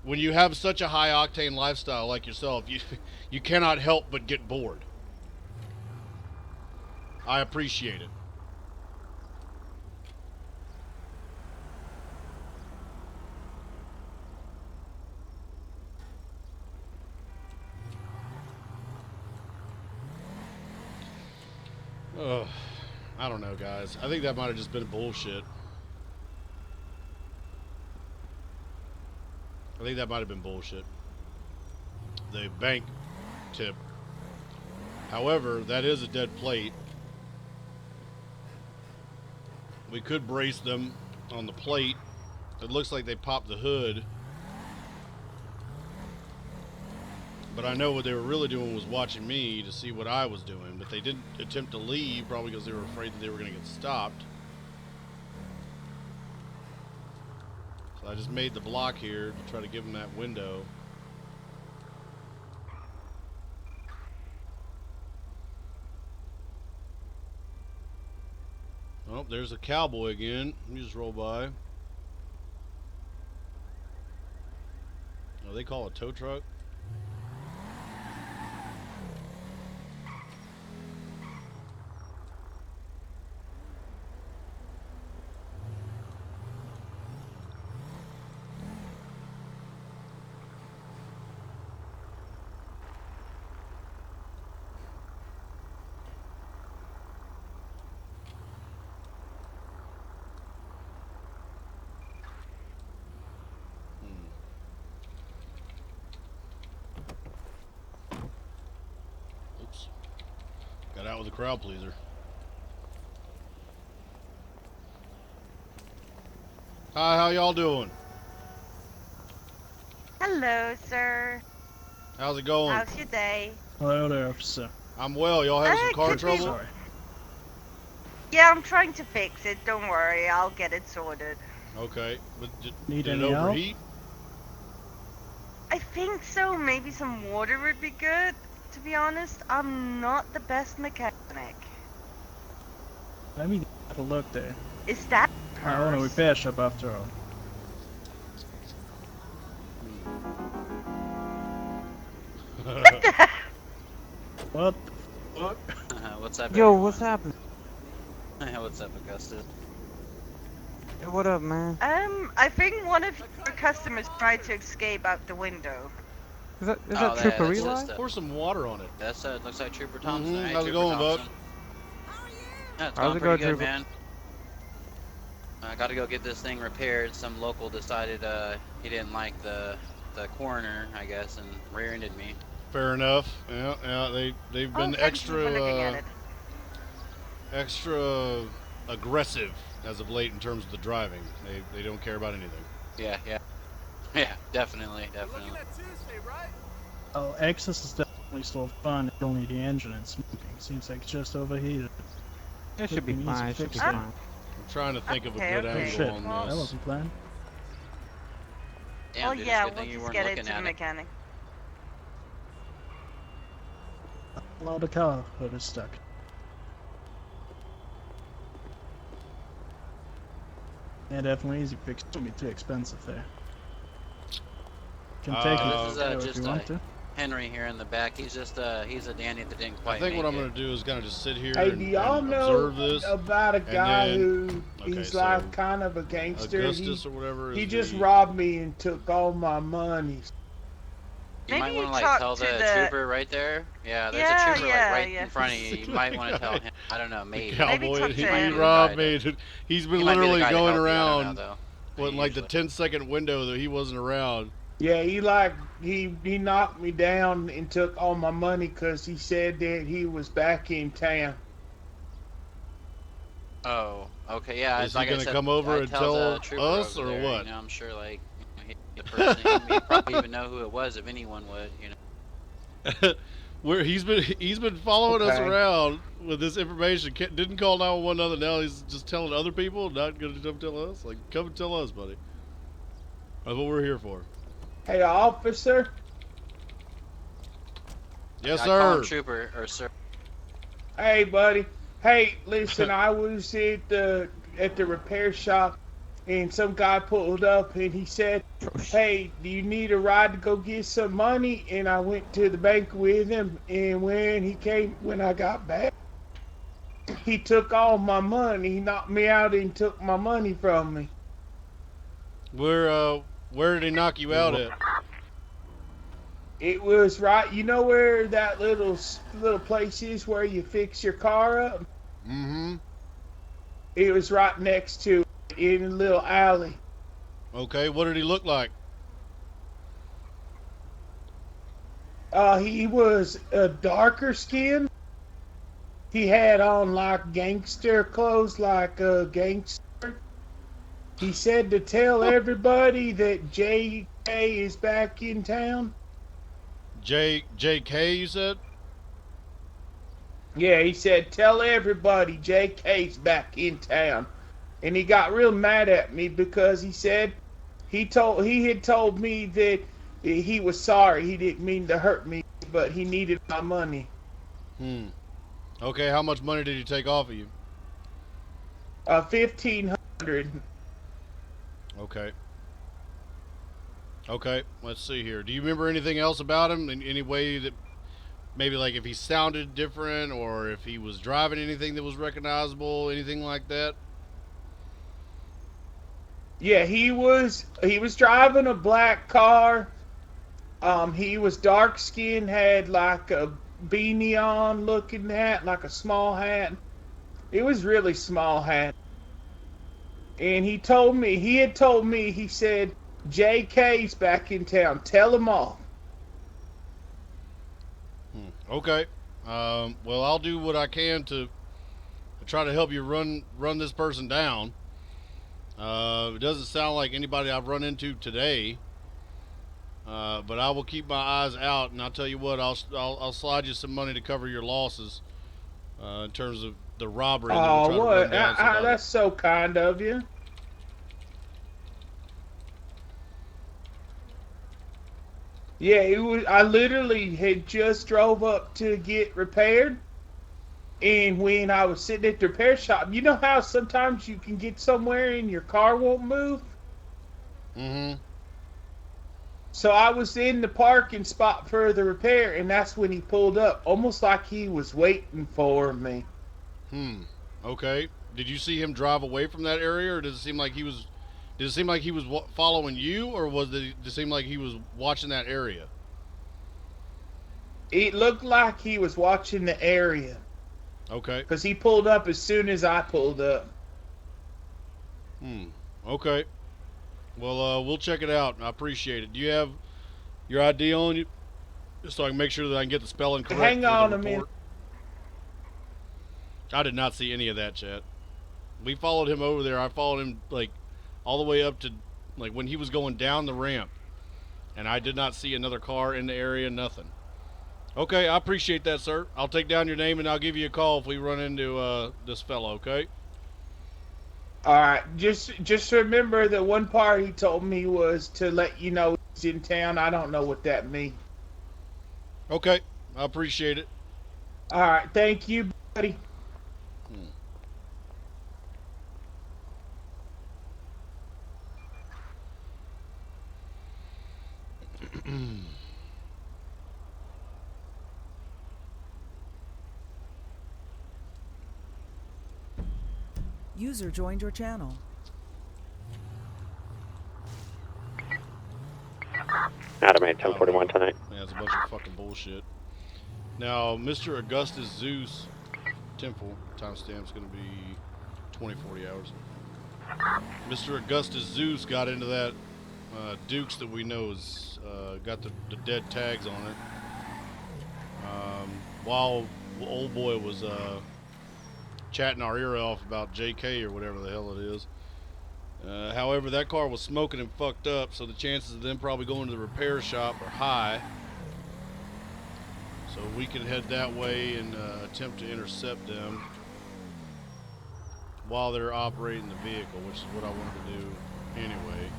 when you have such a high octane lifestyle like yourself, you cannot help but get bored. I appreciate it. Ugh, I don't know, guys. I think that might have just been bullshit. I think that might have been bullshit. The bank tip. However, that is a dead plate. We could brace them on the plate. It looks like they popped the hood. But I know what they were really doing was watching me to see what I was doing. But they didn't attempt to leave, probably because they were afraid that they were going to get stopped. So I just made the block here to try to give them that window. Oh, there's a cowboy again. Let me just roll by. Oh, they call it a tow truck. Got out with a crowd pleaser. Hi, how y'all doing? Hello, sir. How's it going? How's your day? Hello there, officer. I'm well. Y'all having some car trouble? Sorry. Yeah, I'm trying to fix it. Don't worry, I'll get it sorted. Okay. But Need did it any help? overheat? I think so. Maybe some water would be good. To be honest, I'm not the best mechanic. Let me have a look there. Is that I own a repair shop after all. What the fuck? What's up? Yo, what's happening? What's up, Augustus? Hey, what up, man? I think one of your customers tried to escape out the window. Is that Trooper Pour, Eli? pour some water on it. That's looks like Trooper Thompson. Hey, How's it Trooper going, Thompson. Buck? Yeah, it's How's going it pretty going, good, Trooper? man. I got to go get this thing repaired. Some local decided he didn't like the coroner, I guess, and rear-ended me. Fair enough. Yeah. They've been extra aggressive as of late in terms of the driving. They don't care about anything. Yeah, definitely. Oh, Exodus is definitely still fun. It's only the engine and smoking. Seems like it's just overheated. It should be fine. It should be fine. I'm trying to think of a good Oh angle shit, on that this. wasn't planned. Damn, dude, it's a good thing you weren't get it looking to the at it. mechanic. Well, the car hood is stuck. Yeah, definitely easy fix. It won't be too expensive there. Can take This is it if just you want to. Henry here in the back. He's just he's a Danny that didn't quite I think make what I'm it. going to do is kind of just sit here Hey, and, do y'all and know observe this. about a guy who he's so like kind of a gangster? Augustus or whatever He is just the- robbed me and took all my money. You might want to like tell the trooper right there. Yeah, there's a trooper like right in front of you. You might want to tell him. I don't know, maybe. Cowboy, he might be the robbed guy me. to- He's been he might be the literally guy to going help you, I don't around. know, though. What, like the 10-second window that he wasn't around. Yeah, he knocked me down and took all my money because he said that he was back in town. Oh, okay, yeah. Is like he I gonna said, come over I and tell tell the trooper us over or there, what? You know, I'm sure like the person he probably even know who it was if anyone would. You know. Where he's been following us Okay. around with this information. Didn't call 911 other. Now he's just telling other people. Not gonna come tell us. Like, come and tell us, buddy. That's what we're here for. Hey, officer. Yes, I call him sir. trooper or sir. Hey, buddy. Hey, listen, I was at the repair shop, and some guy pulled up, and he said, "Hey, do you need a ride to go get some money?" And I went to the bank with him, and when I got back, he took all my money. He knocked me out and took my money from me. Where did he knock you out at? It was right. You know where that little place is where you fix your car up? Mm-hmm. It was right next to it in a little alley. Okay, what did he look like? He was a darker skin. He had on like gangster clothes, like a gangster. He said to tell everybody that J.K. is back in town. J.K. you said? Yeah, he said tell everybody J.K.'s back in town. And he got real mad at me because he said he had told me that he was sorry. He didn't mean to hurt me, but he needed my money. Okay, how much money did he take off of you? $1,500. Okay, let's see here. Do you remember anything else about him in any way that maybe like if he sounded different or if he was driving anything that was recognizable, anything like that? Yeah, he was driving a black car. He was dark skinned, had like a beanie on looking hat, like a small hat. It was really small hat. And he had told me, he said, JK's back in town. Tell them all. Okay. Well, I'll do what I can to try to help you run this person down. It doesn't sound like anybody I've run into today. But I will keep my eyes out, and I'll tell you what, I'll slide you some money to cover your losses in terms of the robbery. Oh, what? That's so kind of you. Yeah, it was. I literally had just drove up to get repaired, and when I was sitting at the repair shop, you know how sometimes you can get somewhere and your car won't move? Mm-hmm. So I was in the parking spot for the repair, and that's when he pulled up, almost like he was waiting for me. Okay. did you see him drive away from that area, or does it seem like he was? Did it seem like he was following you, or did it seem like he was watching that area? It looked like he was watching the area. Okay. Because he pulled up as soon as I pulled up. Okay. Well, we'll check it out. I appreciate it. Do you have your ID on you? Just so I can make sure that I can get the spelling correct Hang for on the a minute. report. I did not see any of that, chat. We followed him over there. I followed him, like, all the way up to, like, when he was going down the ramp. And I did not see another car in the area, nothing. Okay, I appreciate that, sir. I'll take down your name and I'll give you a call if we run into this fellow, okay? Alright, just remember that one part he told me was to let you know he's in town. I don't know what that means. Okay, I appreciate it. Alright, thank you, buddy. User joined your channel. Adam 8, 1041 tonight. Yeah, it's a bunch of fucking bullshit. Now, Mr. Augustus Zeus, Temple, timestamp's gonna be 2040 hours. Mr. Augustus Zeus got into that Dukes that we know is got the dead tags on it. While old boy was chatting our ear off about JK or whatever the hell it is. However, that car was smoking and fucked up, so the chances of them probably going to the repair shop are high. So we can head that way and attempt to intercept them while they're operating the vehicle, which is what I wanted to do anyway.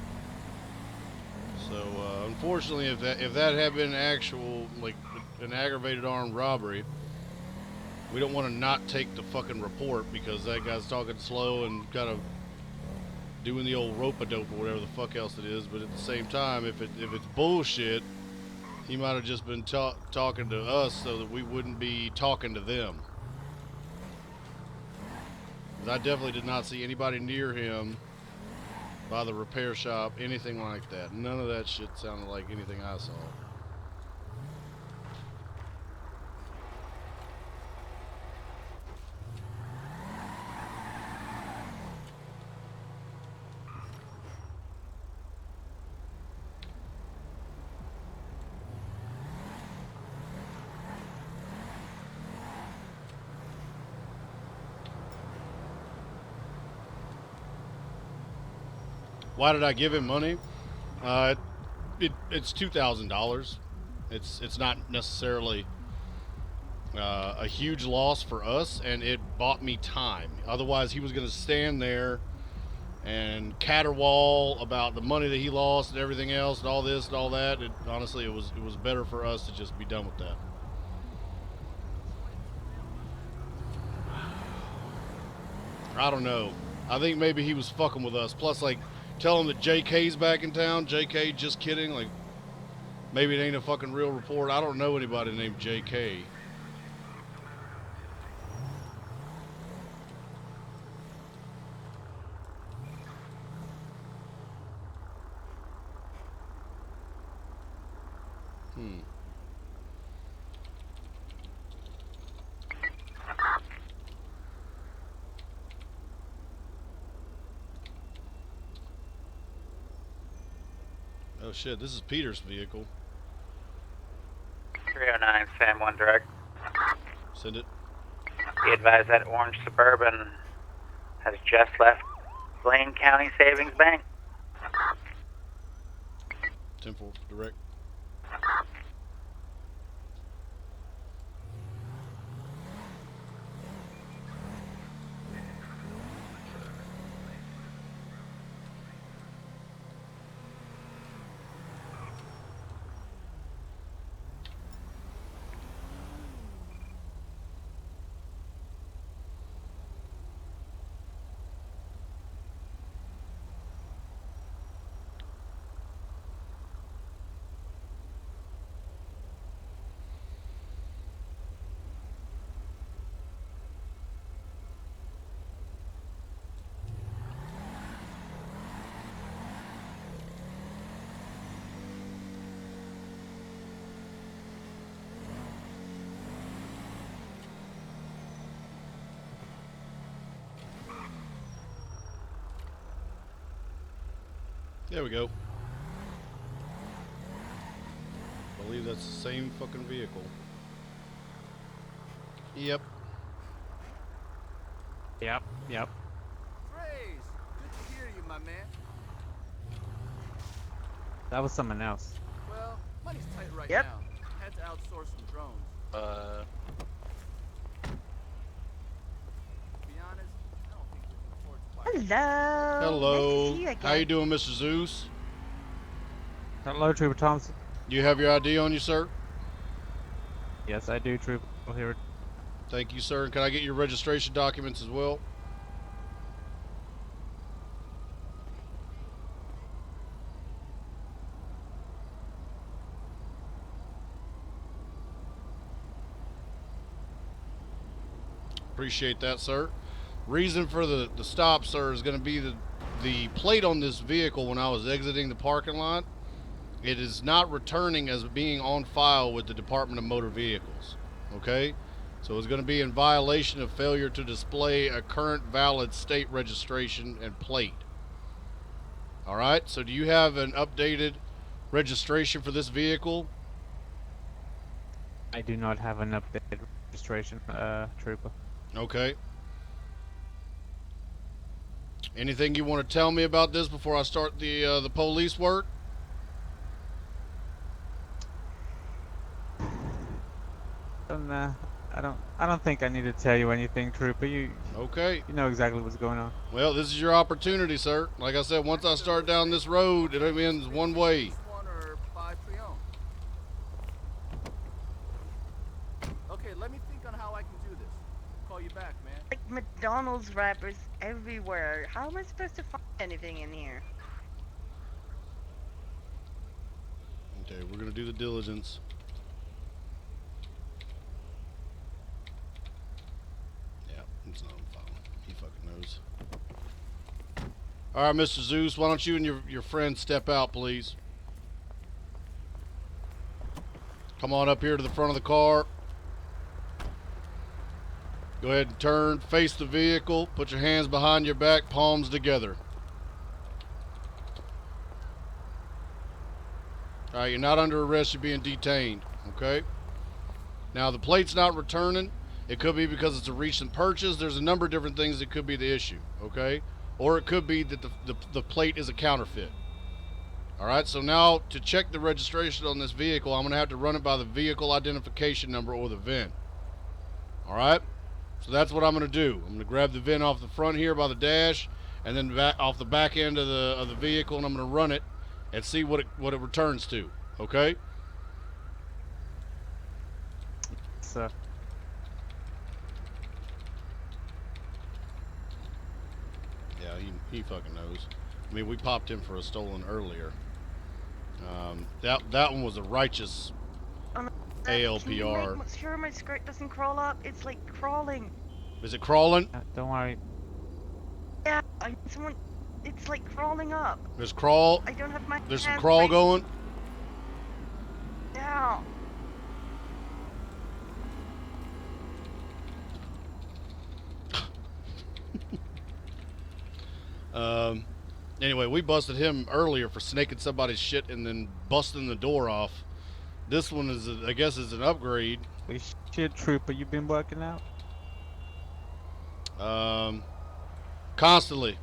So unfortunately, if that had been actual, like, an aggravated armed robbery, we don't want to not take the fucking report because that guy's talking slow and kind of doing the old rope-a-dope or whatever the fuck else it is. But at the same time, if it's bullshit, he might have just been talking to us so that we wouldn't be talking to them. 'Cause I definitely did not see anybody near him by the repair shop, anything like that. None of that shit sounded like anything I saw. Why did I give him money? It's $2,000. It's not necessarily a huge loss for us, and it bought me time. Otherwise, he was going to stand there and caterwaul about the money that he lost and everything else and all this and all that. Honestly, it was better for us to just be done with that. I don't know. I think maybe he was fucking with us. Plus, like, tell him that JK's back in town. JK, just kidding. Like, maybe it ain't a fucking real report. I don't know anybody named JK. Oh shit, this is Peter's vehicle. 309 Sam 1 direct. Send it. Be advised that orange Suburban has just left Blaine County Savings Bank. 10-4 direct. There we go. I believe that's the same fucking vehicle. Yep. Yep. Praise! Good to hear you, my man. That was someone else. Well, money's tight right Yep. now. Had to outsource some drones. To be honest, I don't think we can afford to buy. Hello. Hello. Nice to see you again. How you doing, Mr. Zeus? Hello, Trooper Thompson. You have your ID on you, sir? Yes, I do, Trooper. Here. Thank you, sir. And can I get your registration documents as well? Appreciate that, sir. Reason for the stop, sir, is going to be the plate on this vehicle when I was exiting the parking lot. It is not returning as being on file with the Department of Motor Vehicles. Okay? So it's going to be in violation of failure to display a current valid state registration and plate. Alright, so do you have an updated registration for this vehicle? I do not have an updated registration, Trooper. Okay. Anything you want to tell me about this before I start the police work? I don't think I need to tell you anything, Trooper. Okay. You know exactly what's going on. Well, this is your opportunity, sir. Like I said, once I start down this road, it ends one way. Okay, let me think on how I can do this. Call you back, man. Like McDonald's wrappers everywhere. How am I supposed to find anything in here? Okay, we're gonna do the diligence. Yeah, it's not on file. He fucking knows. Alright, Mr. Zeus, why don't you and your friend step out, please? Come on up here to the front of the car. Go ahead and turn, face the vehicle, put your hands behind your back, palms together. Alright, you're not under arrest, you're being detained, okay? Now, the plate's not returning. It could be because it's a recent purchase. There's a number of different things that could be the issue, okay? Or it could be that the plate is a counterfeit. Alright, so now to check the registration on this vehicle, I'm going to have to run it by the vehicle identification number or the VIN. Alright? So that's what I'm going to do. I'm going to grab the VIN off the front here by the dash, and then back off the back end of the vehicle, and I'm going to run it and see what it returns to. Okay? Sir. Yeah, he fucking knows. I mean, we popped him for a stolen earlier. That one was a righteous ALPR. Can you make sure my skirt doesn't crawl up? It's like crawling. Is it crawling? Don't worry. Yeah, someone. It's like crawling up. There's crawl. I don't have my. There's some crawl going. Yeah. Anyway, we busted him earlier for snaking somebody's shit and then busting the door off. This one is, I guess, is an upgrade. Shit, Trooper, you been working out? Constantly.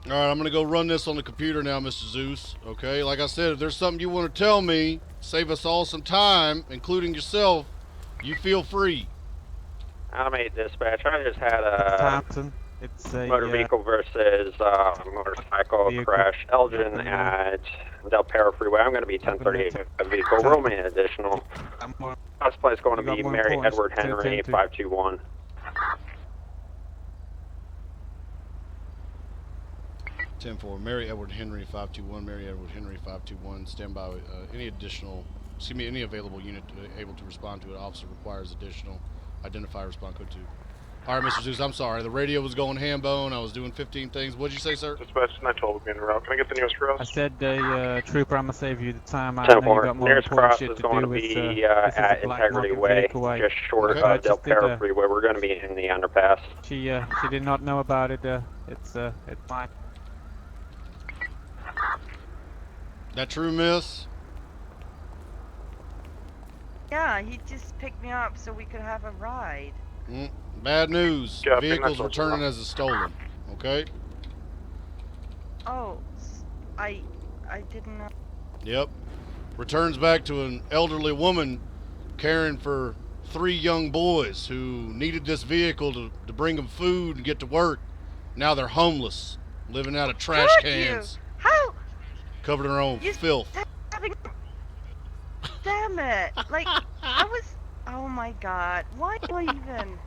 Alright, I'm gonna go run this on the computer now, Mr. Zeus. Okay, like I said, if there's something you want to tell me, save us all some time, including yourself, you feel free. Animate dispatch. I just had a Thompson. It's a motor vehicle versus motorcycle crash. Elgin at Del Perro Freeway. I'm going to be 1038 a vehicle. Roll me an additional. Last place going to be Mary Edward Henry 521. 10-4, Mary Edward Henry 521, Mary Edward Henry 521. Stand by. Any available unit able to respond to it. Officer requires additional. Identify respond code 2. All right, Mr. Zeus, I'm sorry. The radio was going ham bone. I was doing 15 things. What'd you say, sir? Dispatch 912 will be en route. Can I get the nearest cross? I said, Trooper, I'm gonna save you the time. I know you got more nearest important cross shit is to going do. to It's, be this is a at black Integrity market Way, vehicle. just short of Del Perro Freeway. We're going to be in the underpass. She did not know about it. It's fine. That true, miss? Yeah, he just picked me up so we could have a ride. Bad news. Yeah, Vehicle's returning as a stolen. Okay? Oh, I didn't know. Yep. Returns back to an elderly woman caring for 3 young boys who needed this vehicle to bring them food and get to work. Now they're homeless, living out of trash cans. How? Covered in their own filth. Damn it! Like, I was. Oh my god. Why even?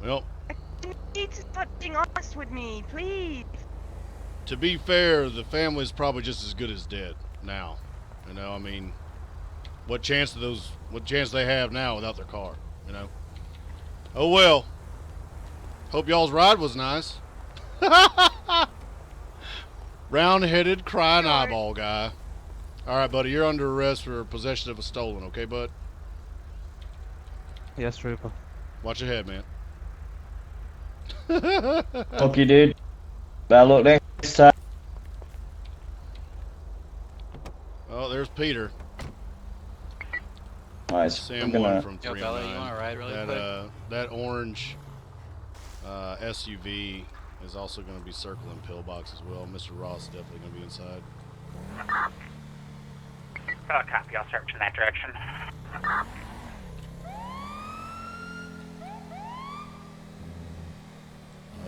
Well, You need to start being honest with me, please. to be fair, the family's probably just as good as dead now. You know, I mean, what chance they have now without their car, you know? Oh well. Hope y'all's ride was nice. Round-headed, crying eyeball guy. All right, buddy, you're under arrest for possession of a stolen, okay, bud? Yes, Trooper. Watch your head, man. Fuck you, dude. Bad luck next time. Oh, there's Peter. Nice. Sam 1 from 309. Yo, Bella, you want to ride really quick? That orange SUV is also going to be circling pillbox as well. Mr. Ross is definitely going to be inside. Copy, I'll search in that direction.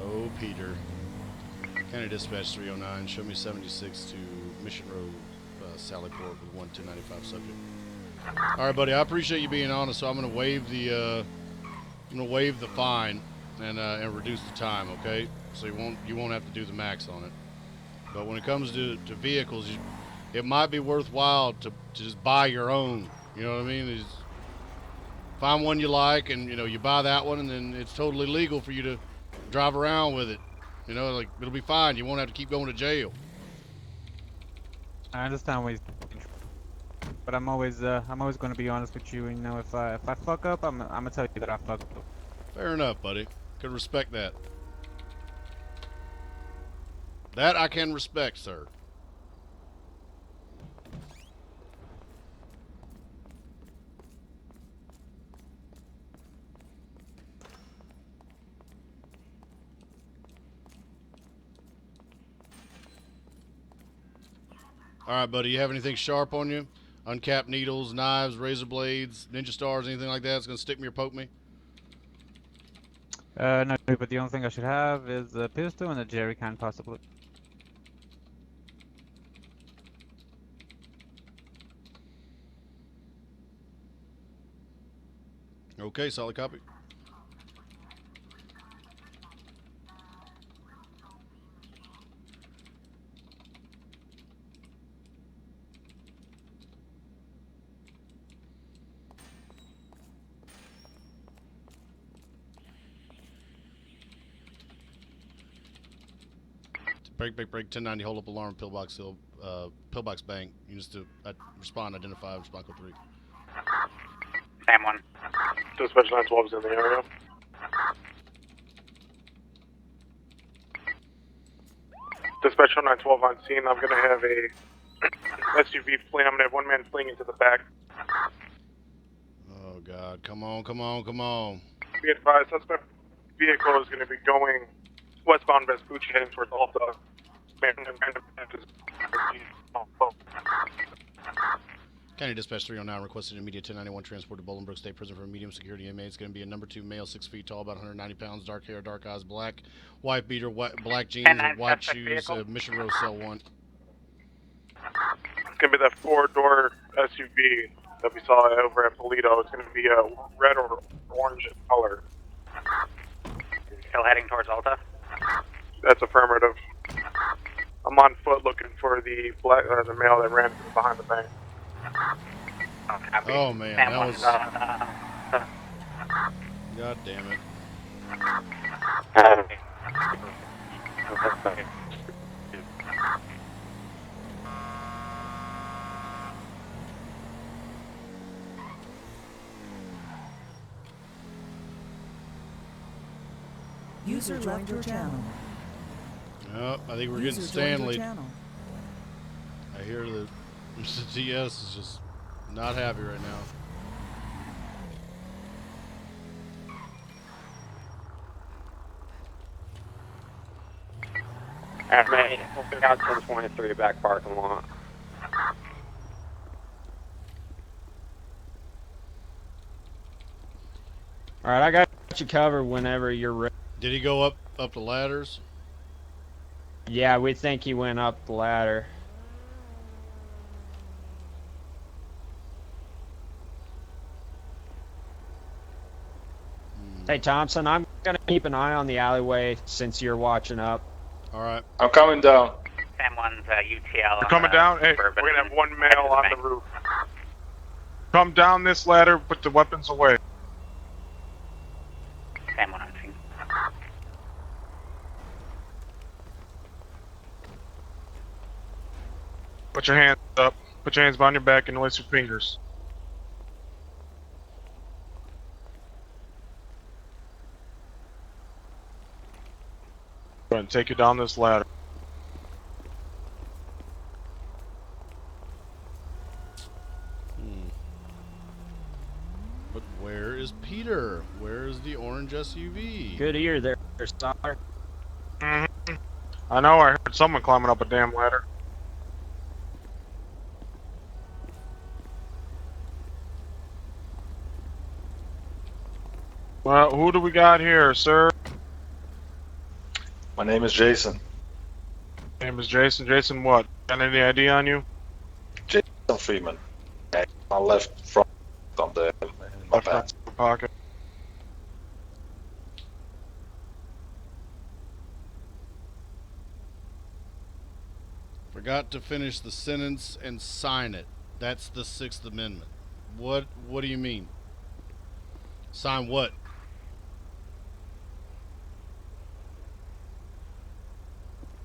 Oh, Peter. County Dispatch 309, show me 76 to Mission Road, Sallyport with 11095 subject. All right, buddy, I appreciate you being honest, so I'm going to waive the fine and reduce the time, okay? So you won't have to do the max on it. But when it comes to vehicles, it might be worthwhile to just buy your own. You know what I mean? Just find one you like, and you buy that one, and then it's totally legal for you to drive around with it. You know, like, it'll be fine. You won't have to keep going to jail. I understand what you're saying, but I'm always going to be honest with you. And if I fuck up, I'm gonna tell you that I fucked up. Fair enough, buddy. Can respect that. That I can respect, sir. All right, buddy. You have anything sharp on you? Uncapped needles, knives, razor blades, ninja stars, anything like that that's gonna stick me or poke me? No, but the only thing I should have is a pistol and a jerry can, possibly. Okay, solid copy. Break, 1090, hold up alarm, pillbox hill, pillbox bank. Units to respond, identify, respond code 3. Sam 1. Dispatch 912 is in the area. Dispatch 912 on scene. I'm going to have a SUV flee. I'm going to have one man fleeing into the back. Oh, God. Come on, come on, come on. Be advised, suspect vehicle is going to be going westbound Vespucci heading towards Alta. County Dispatch 309 requested immediate 1091 transport to Bolingbrook State Prison for a medium security inmate. It's going to be a number 2 male, 6 feet tall, about 190 pounds, dark hair, dark eyes, black, white beater, black jeans, and white shoes, Mission Row Cell 1. It's going to be that 4-door SUV that we saw over at Polito. It's going to be a red or orange in color. Still heading towards Alta? That's affirmative. I'm on foot looking for the the male that ran behind the bank. Oh man, that was... God damn it. User joined your channel. Oh, I think we're getting User joined your Stanley. channel. I hear that Mr. TS is just not happy right now. Alright, we got 1023 back parking lot. Alright, I got you covered whenever you're ready. Did he go up the ladders? Yeah, we think he went up the ladder. Hey Thompson, I'm gonna keep an eye on the alleyway since you're watching up. Alright. I'm coming down. Sam 1's UTL. You're coming down? Hey, we're gonna have one male on the roof. Come down this ladder, put the weapons away. Sam 1 on scene. Put your hands up. Put your hands behind your back and release your fingers. Go ahead and take you down this ladder. But where is Peter? Where is the orange SUV? Good ear there, Star. I know, I heard someone climbing up a damn ladder. Well, who do we got here, sir? My name is Jason. Name is Jason. Jason what? Got any ID on you? Jason Freeman. My left front on the in my pants. Pocket. Forgot to finish the sentence and sign it. That's the 6th Amendment. What do you mean? Sign what?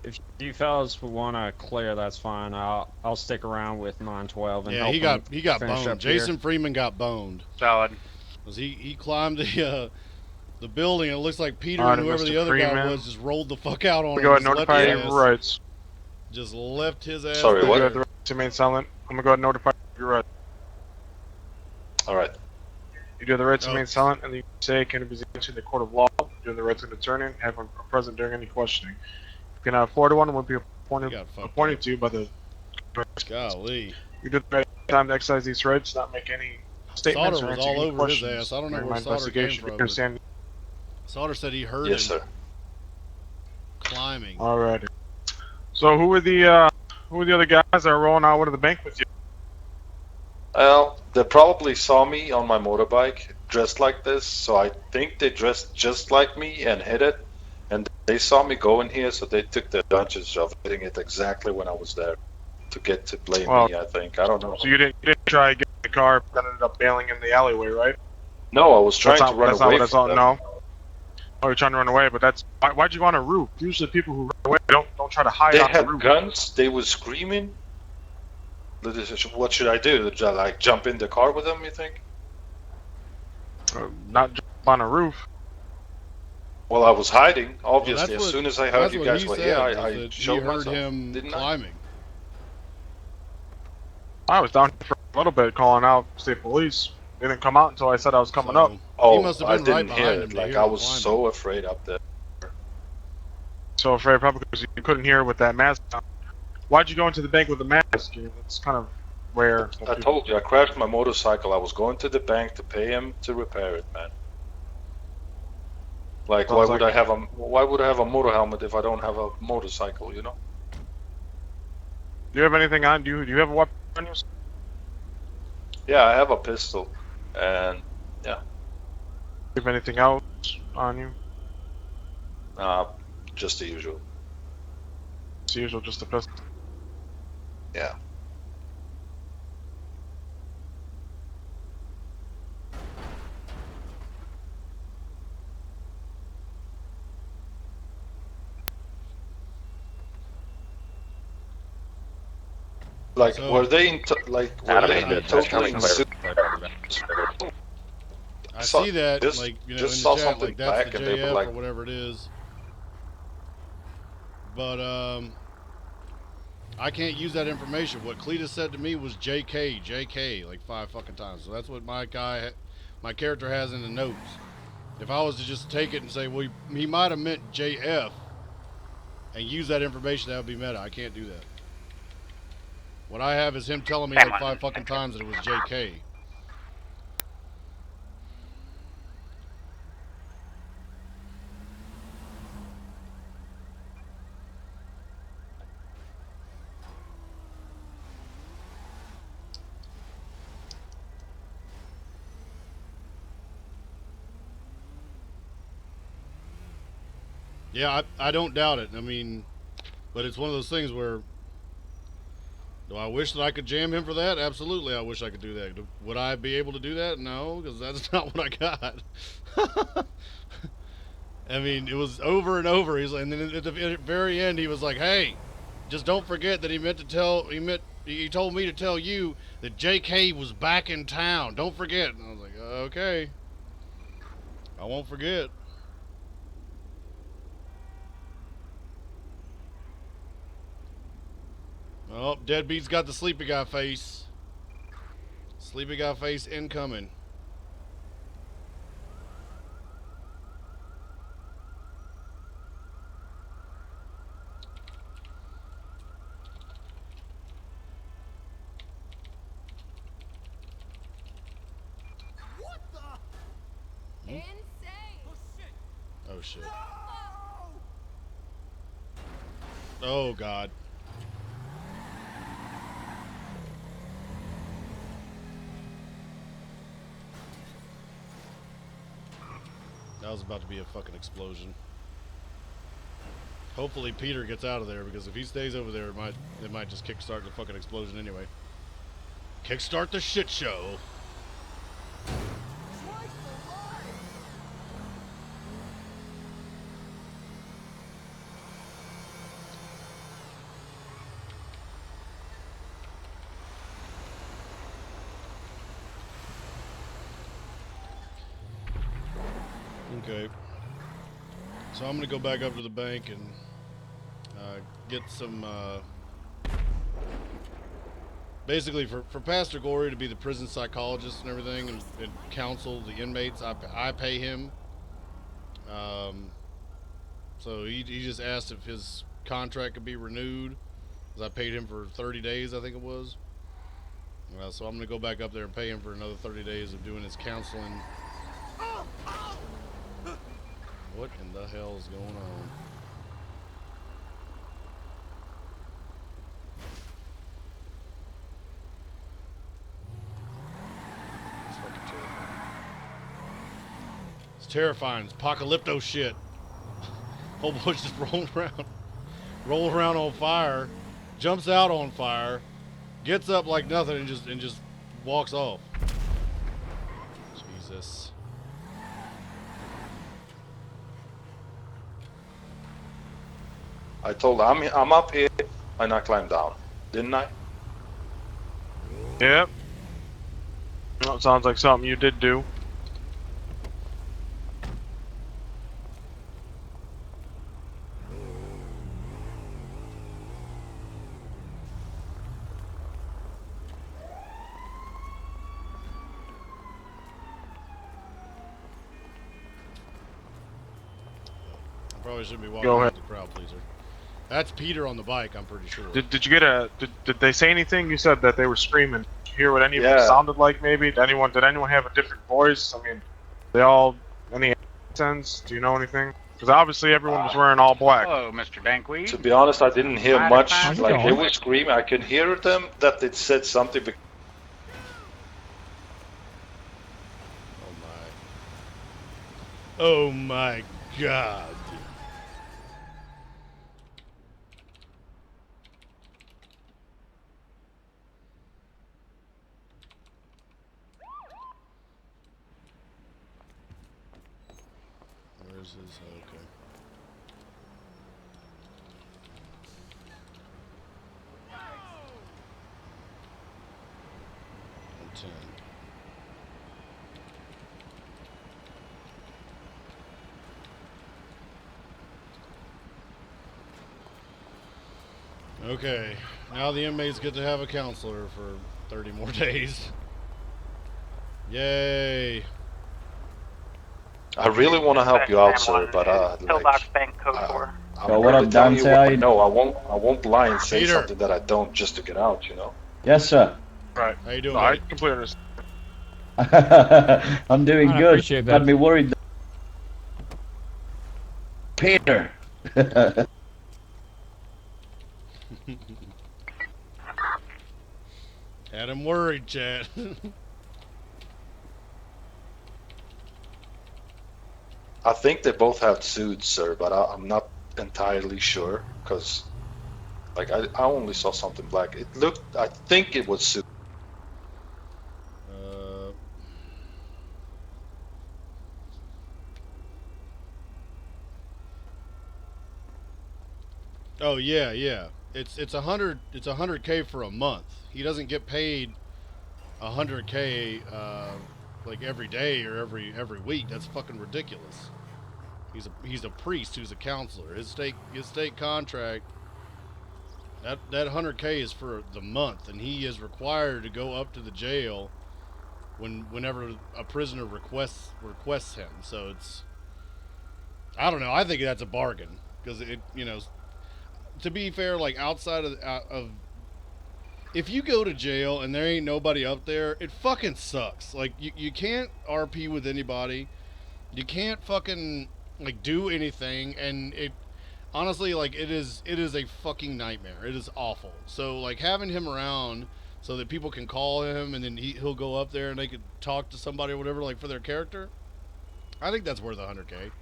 If you fellas want to clear, that's fine. I'll stick around with 912 and Yeah, help he got finish boned. up here. Jason Freeman got boned. Solid. Cause he climbed the building. And it looks like Peter Alright, and whoever Mr. the other guy Freeman. was just rolled the fuck out on We him. go ahead just and left notify his you of ass- your rights. Just left his ass. Sorry, there. what? You have the right to remain silent. I'm gonna go ahead and notify you of your rights. Alright. You do have the right to Oh. remain silent, and you say can be answered in the court of law. You have the right to an attorney and have one present during any questioning. You can have 4 to 1 and will be appointed to you by the. Golly. You do the right time to exercise these rights, not make any statements Sauter or was answer all any over his questions ass. I don't know during where my Sauter came investigation. from, You but- understand? Sauter said he heard Yes, him sir. climbing. Alrighty. So who are the other guys that are rolling out to the bank with you? Well, they probably saw me on my motorbike dressed like this, so I think they dressed just like me and hit it. And they saw me go in here, so they took the advantage of hitting it exactly when I was there to get to blame Well, me, I think. I don't know. So you didn't try to get in the car, but ended up bailing in the alleyway, right? No, I was trying That's to run not away what I from saw. them. No. Oh, you're trying to run away, but that's why'd you go on a roof? Usually people who run away don't try to hide They on the had roof. guns, they were screaming. What should I do? Like jump in the car with them, you think? Not jump on a roof. Well, I was hiding, obviously. that's as what- soon as I heard that's you what guys he were said, here, was I that showed he heard myself, him didn't climbing. I was down here for a little bit calling out state police. They didn't come out until I said I was coming up. Oh, must have I been didn't right hear behind it. him to Like, hear I him was climbing. so afraid up there. So afraid probably because you couldn't hear with that mask on. Why'd you go into the bank with the mask? It's kind of rare. I told you, I crashed my motorcycle. I was going to the bank to pay him to repair it, man. Like, why Sounds would like- I have a motor helmet if I don't have a motorcycle, you know? Do you have anything on? Do you have a weapon on you? Yeah, I have a pistol, and yeah, Do you have anything else on you? just the usual. It's usual, just a pistol. Yeah. Like, So- were they in totally in suit? I see that, just- like, you know, just in saw the chat, something like, that's back the and they were JF like- or whatever it is. But I can't use that information. What Cletus said to me was JK, like 5 fucking times. So that's what my character has in the notes. If I was to just take it and say, well, he might have meant JF, and use that information, that would be meta. I can't do that. What I have is him telling me like 5 fucking times that it was JK. Yeah, I don't doubt it. I mean, but it's one of those things where, do I wish that I could jam him for that? Absolutely, I wish I could do that. Would I be able to do that? No, because that's not what I got. I mean, it was over and over. He's like, and then at the very end, he was like, "Hey, just don't forget that he told me to tell you that JK was back in town. Don't forget." And I was like, "Okay, I won't forget." Oh, Deadbeat's got the sleepy guy face. Sleepy guy face incoming. What the? Insane. Oh shit. Oh god. That was about to be a fucking explosion. Hopefully Peter gets out of there, because if he stays over there, it might just kickstart the fucking explosion anyway. Kickstart the shit show. Okay. So I'm gonna go back up to the bank and get some, basically for Pastor Gory to be the prison psychologist and everything, and counsel the inmates. I pay him. So he just asked if his contract could be renewed, because I paid him for 30 days, I think it was. So I'm gonna go back up there and pay him for another 30 days of doing his counseling. What in the hell is going on? It's fucking terrifying. It's terrifying. It's apocalypto shit. Whole bunch just rolling around on fire, jumps out on fire, gets up like nothing, and just walks off. Jesus. I told him, I'm up here, and I climbed down. Didn't I? Yep. That sounds like something you did do. I probably shouldn't be walking around the crowd pleaser. That's Peter on the bike, I'm pretty sure. Did you get did they say anything? You said that they were screaming. Did you hear what any of them sounded like maybe? Did anyone have a different voice? I mean, they all, any accents? Do you know anything? Because obviously everyone was wearing all black. Hello, Mr. Dankweed. To be honest, I didn't hear much. How's it Like, they going? were screaming. I could hear them that they said something. Oh my god. Where's his? Okay. And 10. Okay, now the inmates get to have a counselor for 30 more days. Yay. I really want to help you out, sir, but Pillbox Bank Code 4. I'm Yo, what really up, telling you Dante? what How I you- know. I won't lie and say Peter. something that I don't just to get out, you know? Yes, sir. Right. How you doing, No, I buddy? completely understand. I'm doing I good. appreciate that. Had me worried. Peter. Had him worried, Chad. I think they both have suits, sir, but I'm not entirely sure because, like, I only saw something black. It looked, I think it was suit. Oh yeah, yeah. It's 100K for a month. He doesn't get paid 100K like every day or every week. That's fucking ridiculous. He's a priest who's a counselor. His state contract, that 100K is for the month, and he is required to go up to the jail whenever a prisoner requests him. So it's, I don't know. I think that's a bargain because it, you know, to be fair, like outside of if you go to jail and there ain't nobody up there, it fucking sucks. Like you can't RP with anybody. You can't fucking like do anything, and it honestly, like, it is a fucking nightmare. It is awful. So like having him around so that people can call him and then he'll go up there and they could talk to somebody or whatever, like for their character. I think that's worth 100K.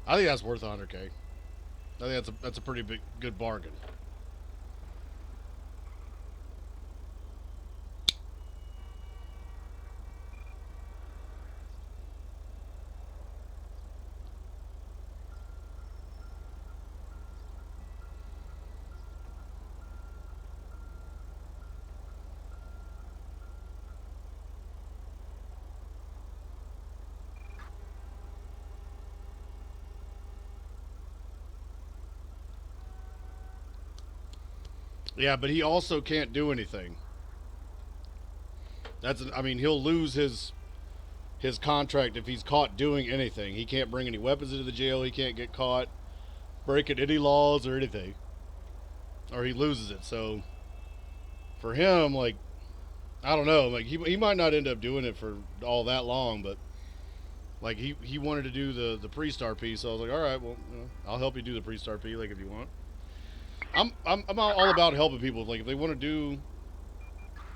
I think that's worth 100K. I think that's a pretty good bargain. Yeah, but he also can't do anything. I mean, he'll lose his contract if he's caught doing anything. He can't bring any weapons into the jail. He can't get caught breaking any laws or anything, or he loses it. So for him, like, I don't know, like he might not end up doing it for all that long, but like he wanted to do the pre-star piece. So I was like, all right, well, you know, I'll help you do the pre-star piece, like, if you want. I'm all about helping people. Like if they want to do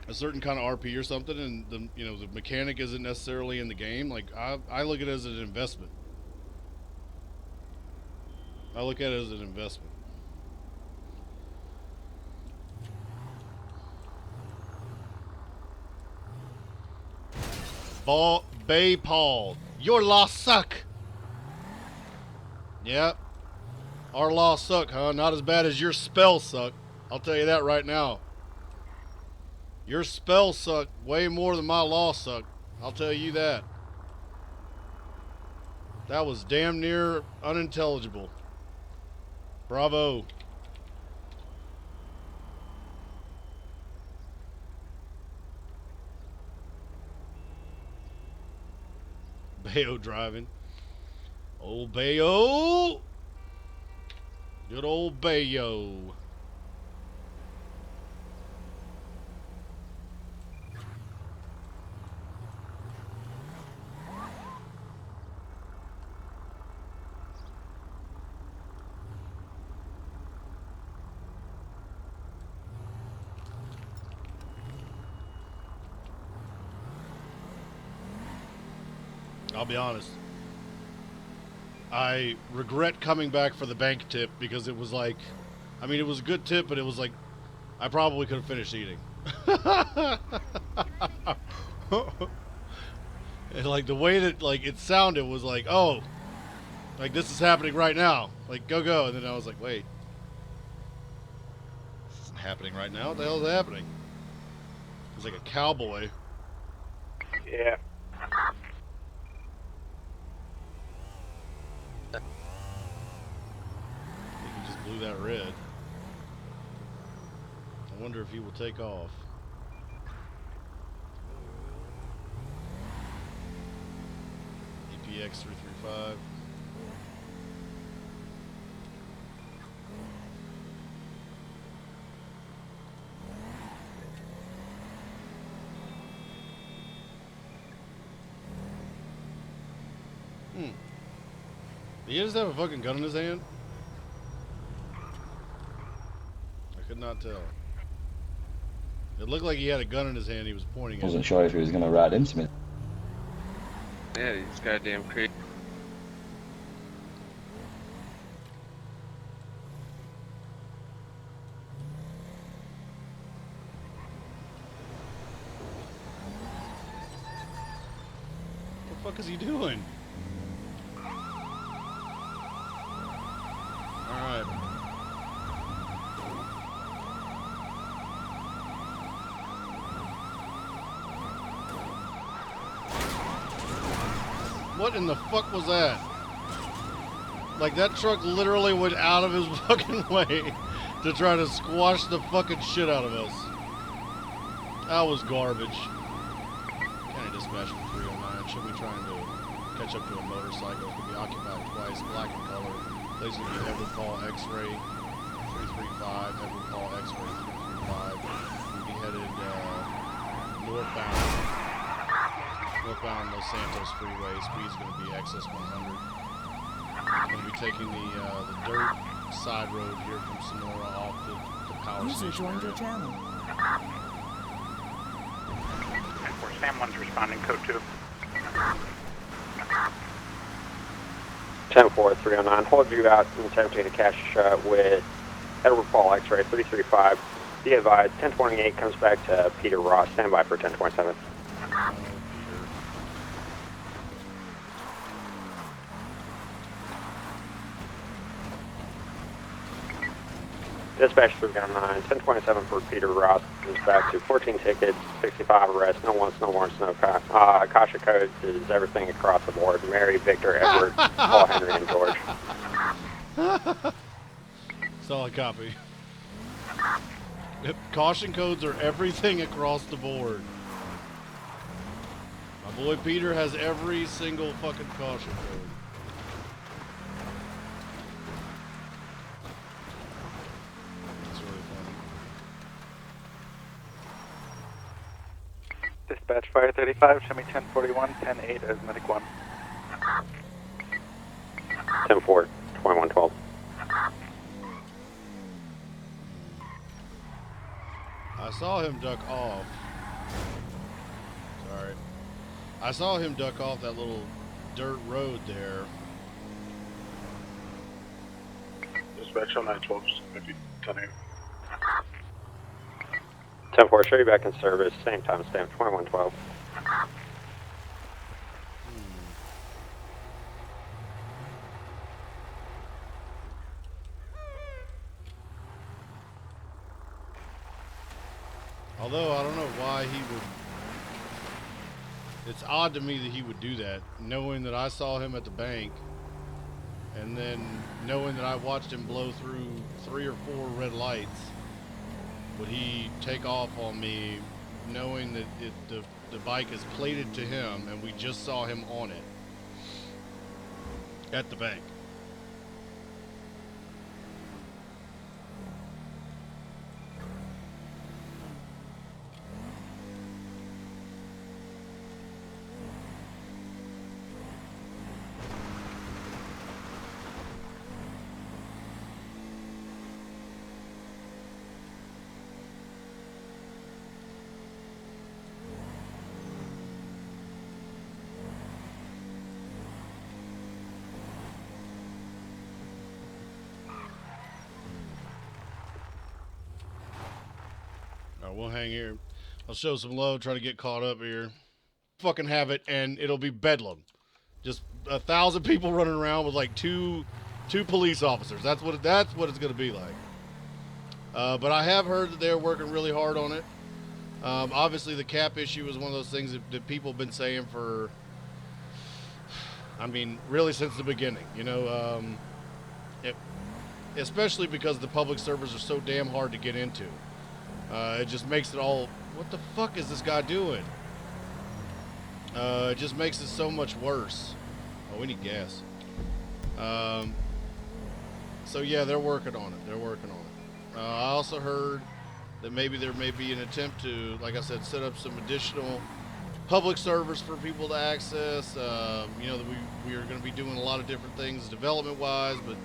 a certain kind of RP or something, and the mechanic isn't necessarily in the game, like I look at it as an investment. I look at it as an investment. Bay Paul, your laws suck. Yep. Our laws suck, huh? Not as bad as your spells suck. I'll tell you that right now. Your spells suck way more than my laws suck. I'll tell you that. That was damn near unintelligible. Bravo. Bayo driving. Old Bayo. Good old Bayo. I'll be honest. I regret coming back for the bank tip because it was like, I mean, it was a good tip, but it was like, I probably could have finished eating. And like the way that like it sounded was like, oh, like this is happening right now. Like go. And then I was like, wait. This isn't happening right now. What the hell is happening? It's like a cowboy. Yeah. He just blew that red. I wonder if he will take off. EPX 335. He does have a fucking gun in his hand? I could not tell. It looked like he had a gun in his hand he was pointing at. Wasn't sure if he was gonna ride into me. Yeah, he's goddamn crazy. What the fuck is he doing? Alright. What in the fuck was that? Like, that truck literally went out of his fucking way to try to squash the fucking shit out of us. That was garbage. County Dispatch from 309. Should be trying to catch up to a motorcycle. It's going to be occupied twice, black in color. Place will be Edward Paul X-Ray 335. Edward Paul X-Ray 335. We'll be headed northbound Los Santos Freeway. Speed's going to be excess 100. Going to be taking the dirt side road here from Sonora off the power User station joined your area. channel. Sam 1's responding, code 2. 10-4-309, hold you out and attempting to catch with Edward Paul X-Ray 335. Be advised, 1028 comes back to Peter Ross. Stand by for 1027. Dispatch 309, 1027 for Peter Ross comes back to 14 tickets, 65 arrests, no wants, no warrants, no CASA codes is everything across the board. Mary, Victor, Edward, Paul, Henry, and George. Solid copy. Caution codes are everything across the board. My boy Peter has every single fucking caution code. Dispatch Fire 35, show me 1041, 10-8 as Medic 1. 10-4, 2112. I saw him duck off. Sorry. I saw him duck off that little dirt road there. Dispatch on 912, maybe 10-8. 10-4, show you back in service, same time stamp, 2112. Although I don't know why he would. It's odd to me that he would do that, knowing that I saw him at the bank, and then knowing that I watched him blow through 3 or 4 red lights. Would he take off on me, knowing that the bike is plated to him, and we just saw him on it at the bank? We'll hang here. I'll show some love, try to get caught up here. Fucking have it, and it'll be bedlam. Just 1,000 people running around with like two police officers. That's what it's gonna be like. But I have heard that they're working really hard on it. Obviously, the cap issue is one of those things that people have been saying for, I mean, really since the beginning. You know, especially because the public servers are so damn hard to get into. It just makes it all, what the fuck is this guy doing? It just makes it so much worse. Oh, we need gas. So yeah, they're working on it. They're working on it. I also heard that maybe there may be an attempt to, like I said, set up some additional public servers for people to access. You know, that we are going to be doing a lot of different things development-wise, but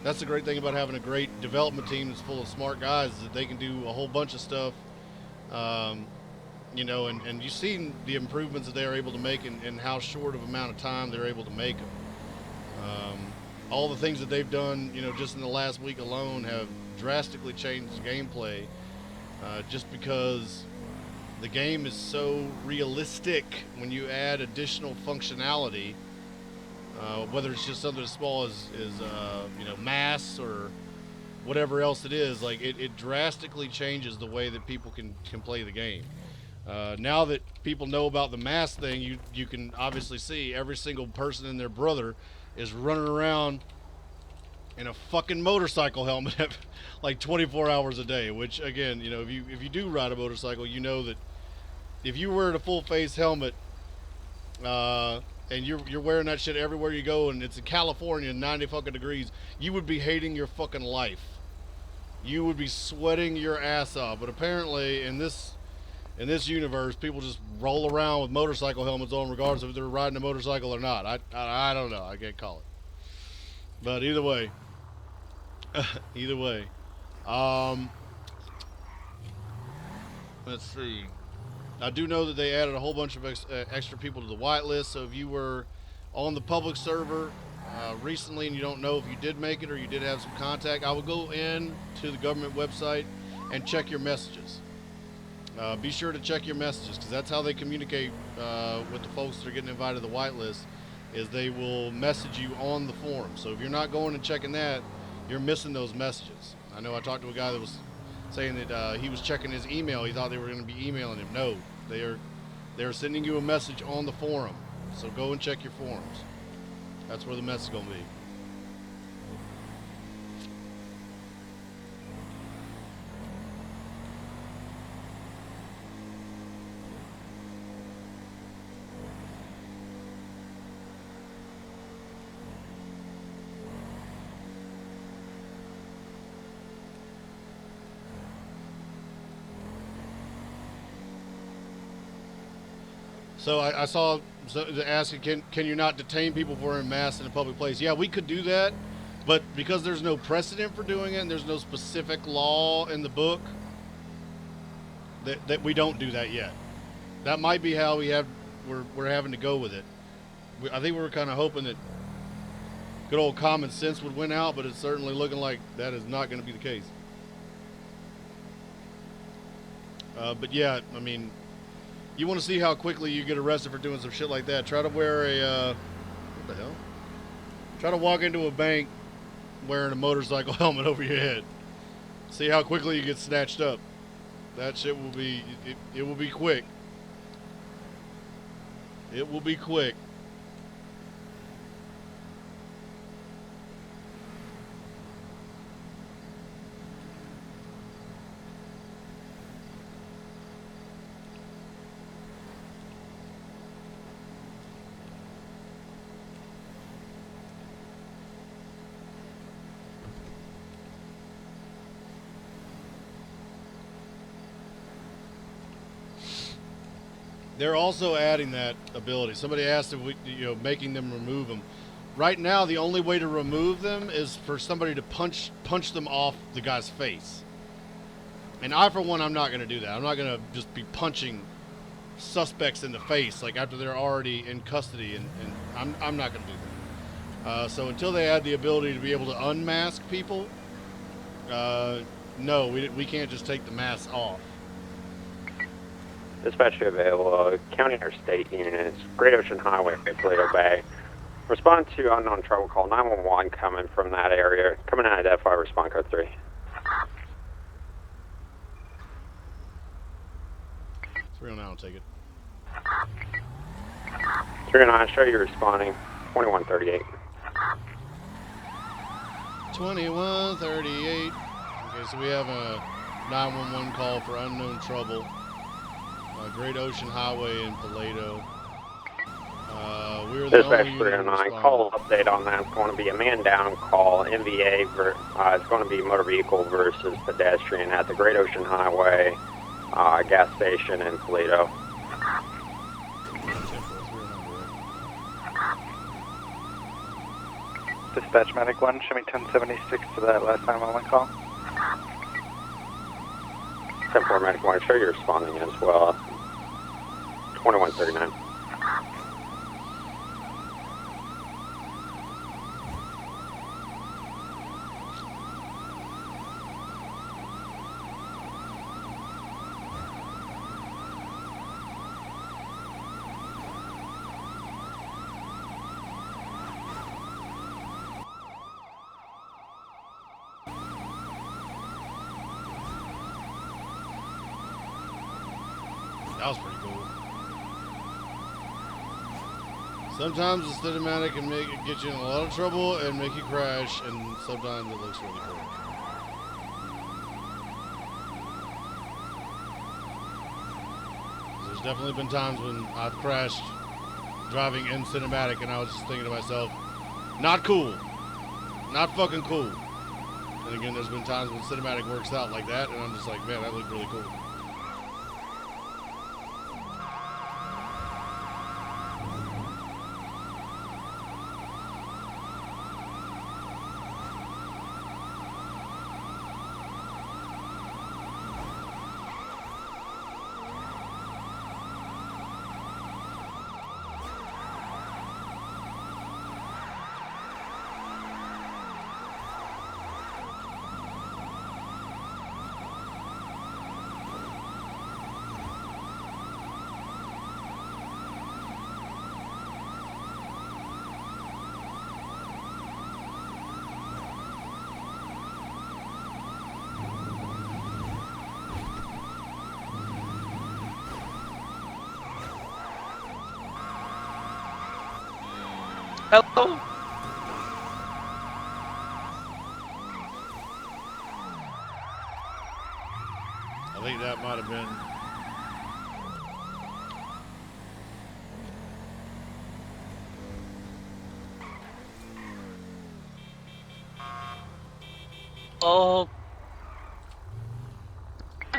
that's the great thing about having a great development team that's full of smart guys, is that they can do a whole bunch of stuff. You know, and you've seen the improvements that they are able to make in how short of amount of time they're able to make them. All the things that they've done, you know, just in the last week alone have drastically changed the gameplay, just because the game is so realistic when you add additional functionality, whether it's just something as small as you know, mass or whatever else it is. Like it drastically changes the way that people can play the game. Now that people know about the mask thing, you can obviously see every single person and their brother is running around in a fucking motorcycle helmet like 24 hours a day, which again, you know, if you do ride a motorcycle, you know that if you wear a full face helmet, and you're wearing that shit everywhere you go, and it's in California, 90 fucking degrees, you would be hating your fucking life. You would be sweating your ass off. But apparently in this universe, people just roll around with motorcycle helmets on regardless of if they're riding a motorcycle or not. I don't know. I can't call it. But either way, let's see. I do know that they added a whole bunch of extra people to the whitelist. So if you were on the public server recently and you don't know if you did make it or you did have some contact, I would go in to the government website and check your messages. Be sure to check your messages, because that's how they communicate with the folks that are getting invited to the whitelist, is they will message you on the forum. So if you're not going and checking that, you're missing those messages. I know I talked to a guy that was saying that he was checking his email. He thought they were going to be emailing him. No, they're sending you a message on the forum. So go and check your forums. That's where the message is going to be. So I saw asking, can you not detain people for wearing masks in a public place? Yeah, we could do that, but because there's no precedent for doing it and there's no specific law in the book, that we don't do that yet. That might be how we're having to go with it. I think we were kind of hoping that good old common sense would win out, but it's certainly looking like that is not going to be the case. But yeah, I mean, you want to see how quickly you get arrested for doing some shit like that. Try to wear a, what the hell? Try to walk into a bank wearing a motorcycle helmet over your head. See how quickly you get snatched up. That shit will be, it will be quick. It will be quick. They're also adding that ability. Somebody asked if we, making them remove them. Right now, the only way to remove them is for somebody to punch them off the guy's face. And I, for one, I'm not going to do that. I'm not going to just be punching suspects in the face like after they're already in custody, and I'm not going to do that. So until they add the ability to be able to unmask people, no, we can't just take the mask off. Dispatch available, county or state units, Great Ocean Highway, Toledo Bay. Respond to unknown trouble call 911 coming from that area. Coming out of FI, respond code 3. 309, I'll take it. 309, show you responding. 2138. 2138. Okay, so we have a 911 call for unknown trouble. Great Ocean Highway in Paleto. We were the Dispatch only unit to 309, respond. call update on that. It's going to be a man down call, MVA, it's going to be motor vehicle versus pedestrian at the Great Ocean Highway gas station in Paleto. Dispatch Medic 1, show me 1076 to that last 911 call. 10-4 Medic 1, show you're responding as well. 2139. That was pretty cool. Sometimes the cinematic can get you in a lot of trouble and make you crash, and sometimes it looks really cool. There's definitely been times when I've crashed driving in cinematic, and I was just thinking to myself, not cool. Not fucking cool. And again, there's been times when cinematic works out like that, and I'm just like, man, that looked really cool. Hello? I think that might have been. Oh.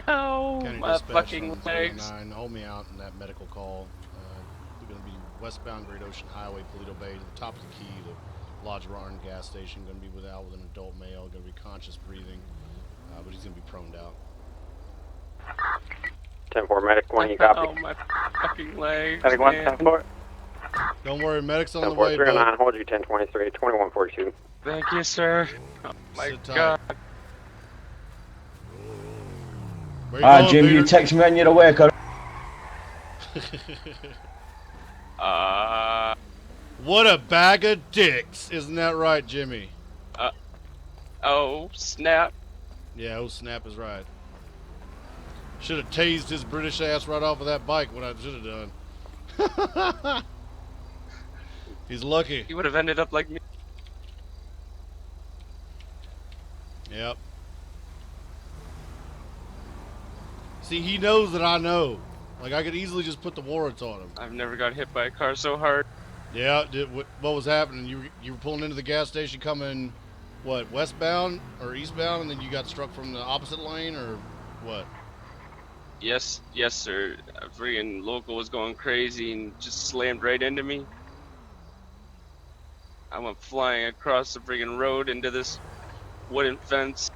Ow, County my Dispatch fucking on legs. 309. Hold me out in that medical call. We're going to be westbound Great Ocean Highway, Paleto Bay, to the top of the key, the Lodge Rarn gas station. Going to be with an adult male. Going to be conscious breathing, but he's going to be proned out. 10-4 Medic 1, you copy? Oh, my fucking legs. Medic 1, man. 10-4. Don't worry, medic's on the 10-4 way, 309, bud. hold you 1023, 2142. Thank you, sir. Oh, my Sit tight. God. Where you Alright, going, Jim, Peter? you text me when you're awake. What a bag of dicks. Isn't that right, Jimmy? Oh, snap. Yeah, oh snap is right. Should have tased his British ass right off of that bike, what I should have done. He's lucky. He would have ended up like me. Yep. See, he knows that I know. Like, I could easily just put the warrants on him. I've never got hit by a car so hard. Yeah, what was happening? You were pulling into the gas station coming, what, westbound or eastbound, and then you got struck from the opposite lane, or what? Yes, sir. A freaking local was going crazy and just slammed right into me. I went flying across the freaking road into this wooden fence.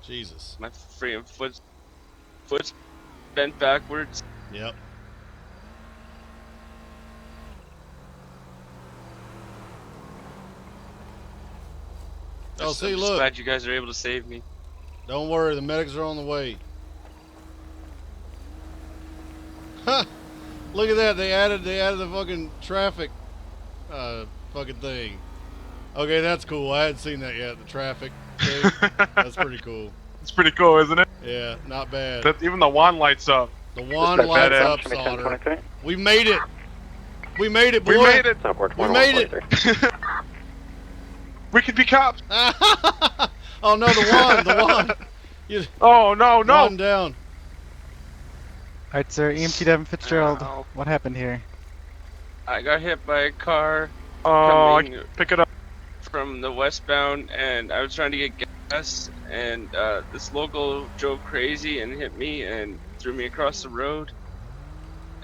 Jesus. My freaking foot's bent backwards. Yep. Oh, I'm see, just look. glad you guys are able to save me. Don't worry, the medics are on the way. Ha! Look at that. They added the fucking traffic fucking thing. Okay, that's cool. I hadn't seen that yet. The traffic thing. That's pretty cool. It's pretty cool, isn't it? Yeah, not bad. Even the wand lights up. The wand lights up, Sauter. We made it. We made it, boy. We made it. We made it. We could be cops. Oh no, the wand. Oh no, no! One down. Alright, sir. EMT Devin Fitzgerald. Ow. What happened here? I got hit by a car Oh, coming pick it up. from the westbound, and I was trying to get gas, and this local drove crazy and hit me and threw me across the road.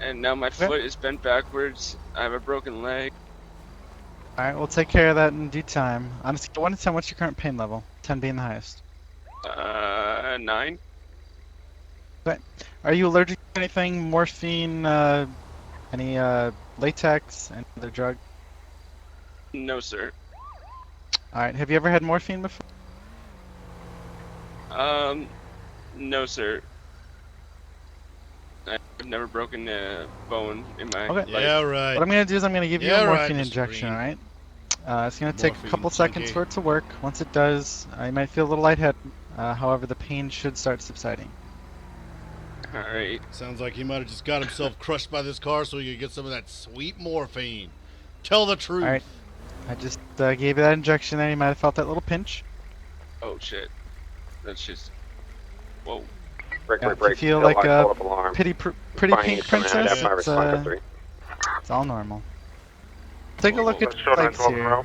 And now my foot is bent backwards. I have a broken leg. Alright, we'll take care of that in due time. On a scale of 1 to 10, what's your current pain level? 10 being the highest. 9. Okay. Are you allergic to anything? Morphine, any latex, any other drug? No, sir. Alright, have you ever had morphine before? No, sir. I've never broken a bone in my life. Yeah, right. What I'm going to do is I'm going to give you Yeah, a right, morphine Mr. injection, Green. alright? It's going to take a Morphine couple junkie. seconds for it to work. Once it does, you might feel a little lightheaded. However, the pain should start subsiding. Alright. Sounds like he might have just got himself crushed by this car so he could get some of that sweet morphine. Tell the truth. Alright. I just gave you that injection there. You might have felt that little pinch. Oh, shit. That's just... Whoa. Break, Yeah, break, if you break. feel Still like high, a call up alarm. pretty Finding pink is coming in princess, at 5 respond to 3. it's all normal. Take a look at Show the lights 912 here. Monroe.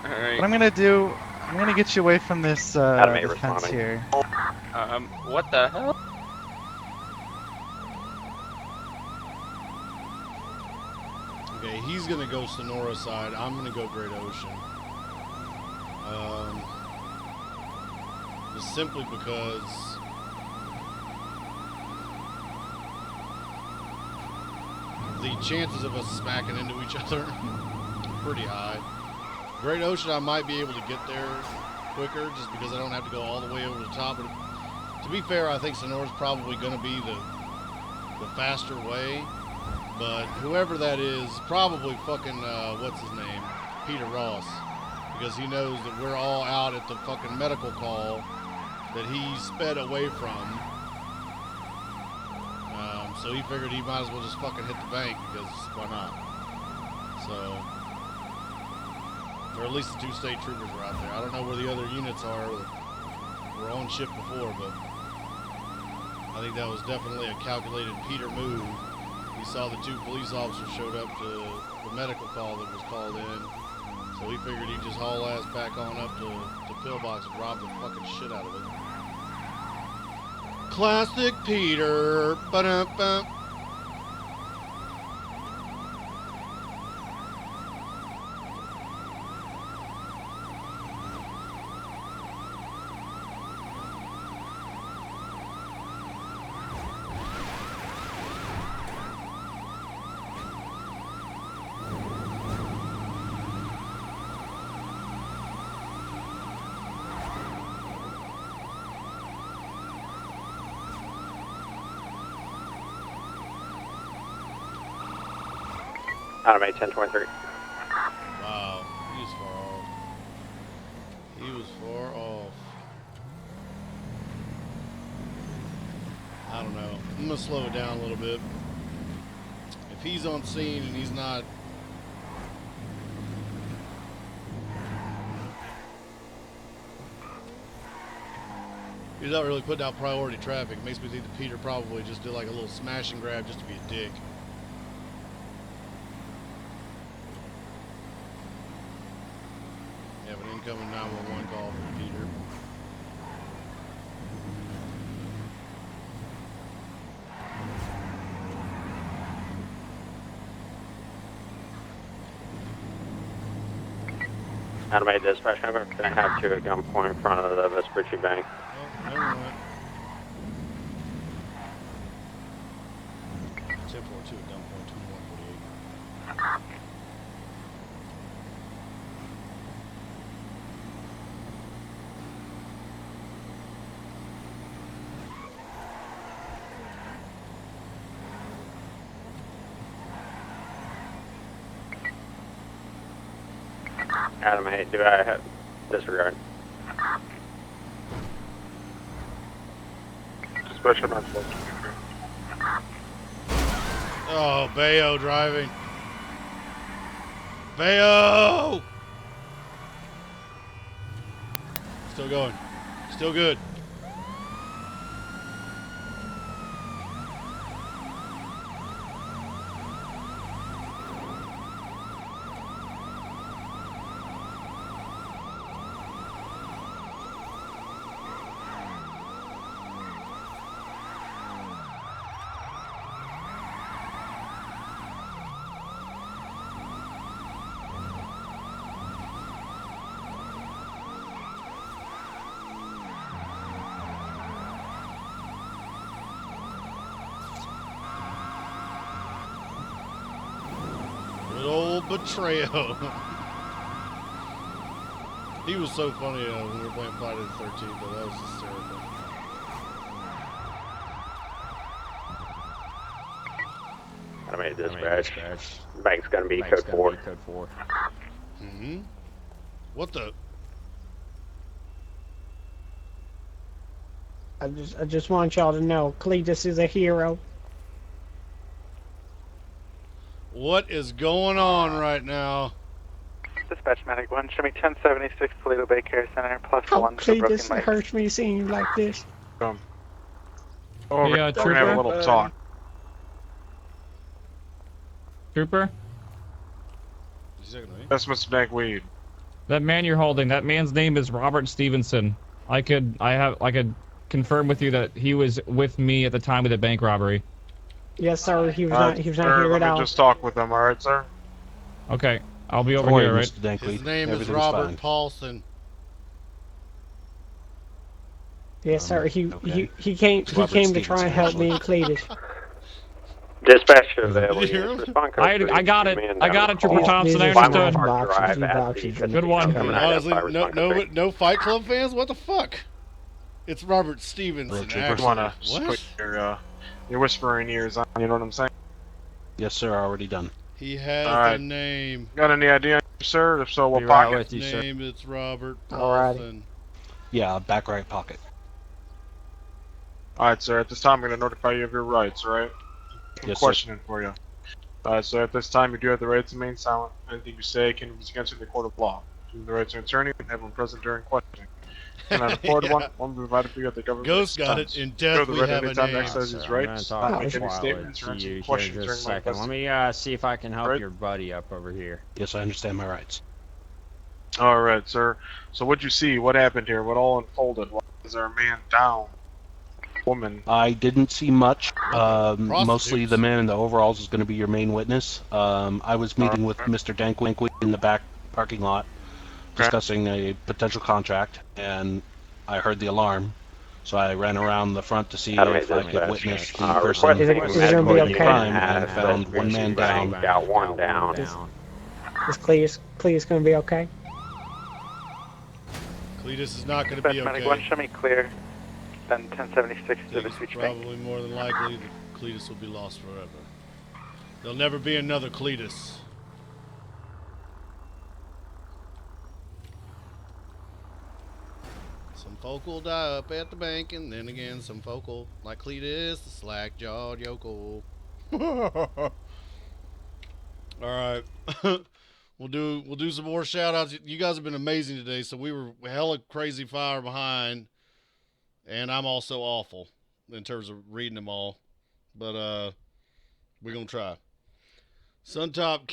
Alright. What I'm gonna do, I'm gonna get you away from this Adam 8 the fence responding. here. What the hell? Okay, he's gonna go Sonora side. I'm gonna go Great Ocean. Just simply because the chances of us smacking into each other are pretty high. Great Ocean, I might be able to get there quicker just because I don't have to go all the way over the top. But to be fair, I think Sonora's probably going to be the faster way. But whoever that is, probably fucking, what's his name? Peter Ross. Because he knows that we're all out at the fucking medical call that he sped away from. So he figured he might as well just fucking hit the bank because why not? So, or at least the 2 state troopers were out there. I don't know where the other units are that were on shift before, but I think that was definitely a calculated Peter move. He saw the 2 police officers showed up to the medical call that was called in. So he figured he'd just haul ass back on up to Pillbox and rob the fucking shit out of it. Classic Peter. Ba-dum-bum. Adam 8 1023. Wow, he was far off. He was far off. I don't know. I'm gonna slow it down a little bit. If he's on scene and he's not really putting out priority traffic, it makes me think that Peter probably just did like a little smash and grab just to be a dick. Have an incoming 911 call from Peter. Adam 8 dispatch, I'm going to have 2 at gunpoint in front of the Vespucci Bank. Oh, never mind. 1042 at gunpoint, 2148. Adam 8, do I have disregard? Dispatch, I'm not supposed to. Oh, Bayo driving. Bayo! Still going. Still good. Betrayal. He was so funny when we were playing Friday the 13th, though. That was hysterical. I made dispatch. Bank's gonna be code 4. Code 4. Mm-hmm. What the? I just want y'all to know, Cletus is a hero. What is going on right now? Dispatch Medic 1, show me 1076 Toledo Bay Care Center, plus How 1 for broken Cletus leg. hurts me seeing you like this. Oh, Hey, we're gonna have a little talk. Trooper? That's Mr. Dankweed. That man you're holding, that man's name is Robert Stevenson. I could confirm with you that he was with me at the time of the bank robbery. Yes, sir. He was not sir, here let at me all. just talk with him, alright, sir? Okay, I'll be over Don't worry, here, right? Mr. Dankweed. His name is Everything's Robert fine. Paulson. Yes, sir. He came Robert to try and help me and Cletus. Dispatch available Did you hear units, him? respond code 3. I got it. I got it, Trooper Thompson. I These are understood. some boxes, Drive these at boxes. the Good one. Honestly, no Fight Club fans? What the fuck? It's Robert Stevenson. You Actually. wanna What? put your whispering ears on, you know what I'm saying? Yes, sir. Already done. He has Alright. a name. Got any idea, sir? If so, what Be right pocket? with you, His sir. name is Robert Alrighty. Paulson. Yeah, back right pocket. Alright, sir, at this time I'm going to notify you of your rights, alright? I'm Yes, sir. questioning for you. Alright, so at this time you do have the right to remain silent. Anything you say can be used against you in the court of law. You have the right to an attorney and have one present during questioning. And on the court Yeah. one will be provided for you at the government. Ghost got it. In death, we have a name. Exercise his rights. I'm Not gonna make any talk statements to or answer you any here questions just a during my second. Let investigation. me see if I can help Right. your buddy up over here. Yes, I understand my rights. Alright, sir. So what'd you see? What happened here? What all unfolded? Why is there a man down? Woman. I didn't see much. Mostly Prostitutes. the man in the overalls is going to be your main witness. I was meeting with Mr. Dankweed in the back parking lot, discussing a potential contract, and I heard the alarm. So I ran around the front to see if I could witness the person Is it gonna be okay? crime, and found one man down. Got one down. Is Cletus gonna be okay? Cletus is not going to Dispatch be Medic 1, okay. show me clear. Then 1076 to the It's switch bank. probably more than likely that Cletus will be lost forever. There'll never be another Cletus. Some folk will die up at the bank, and then again, some folk will, like Cletus, the slack-jawed yokel. All right, we'll do some more shout-outs. You guys have been amazing today. So we were hella crazy fire behind, and I'm also awful in terms of reading them all, but we're gonna try. Suntop Kim.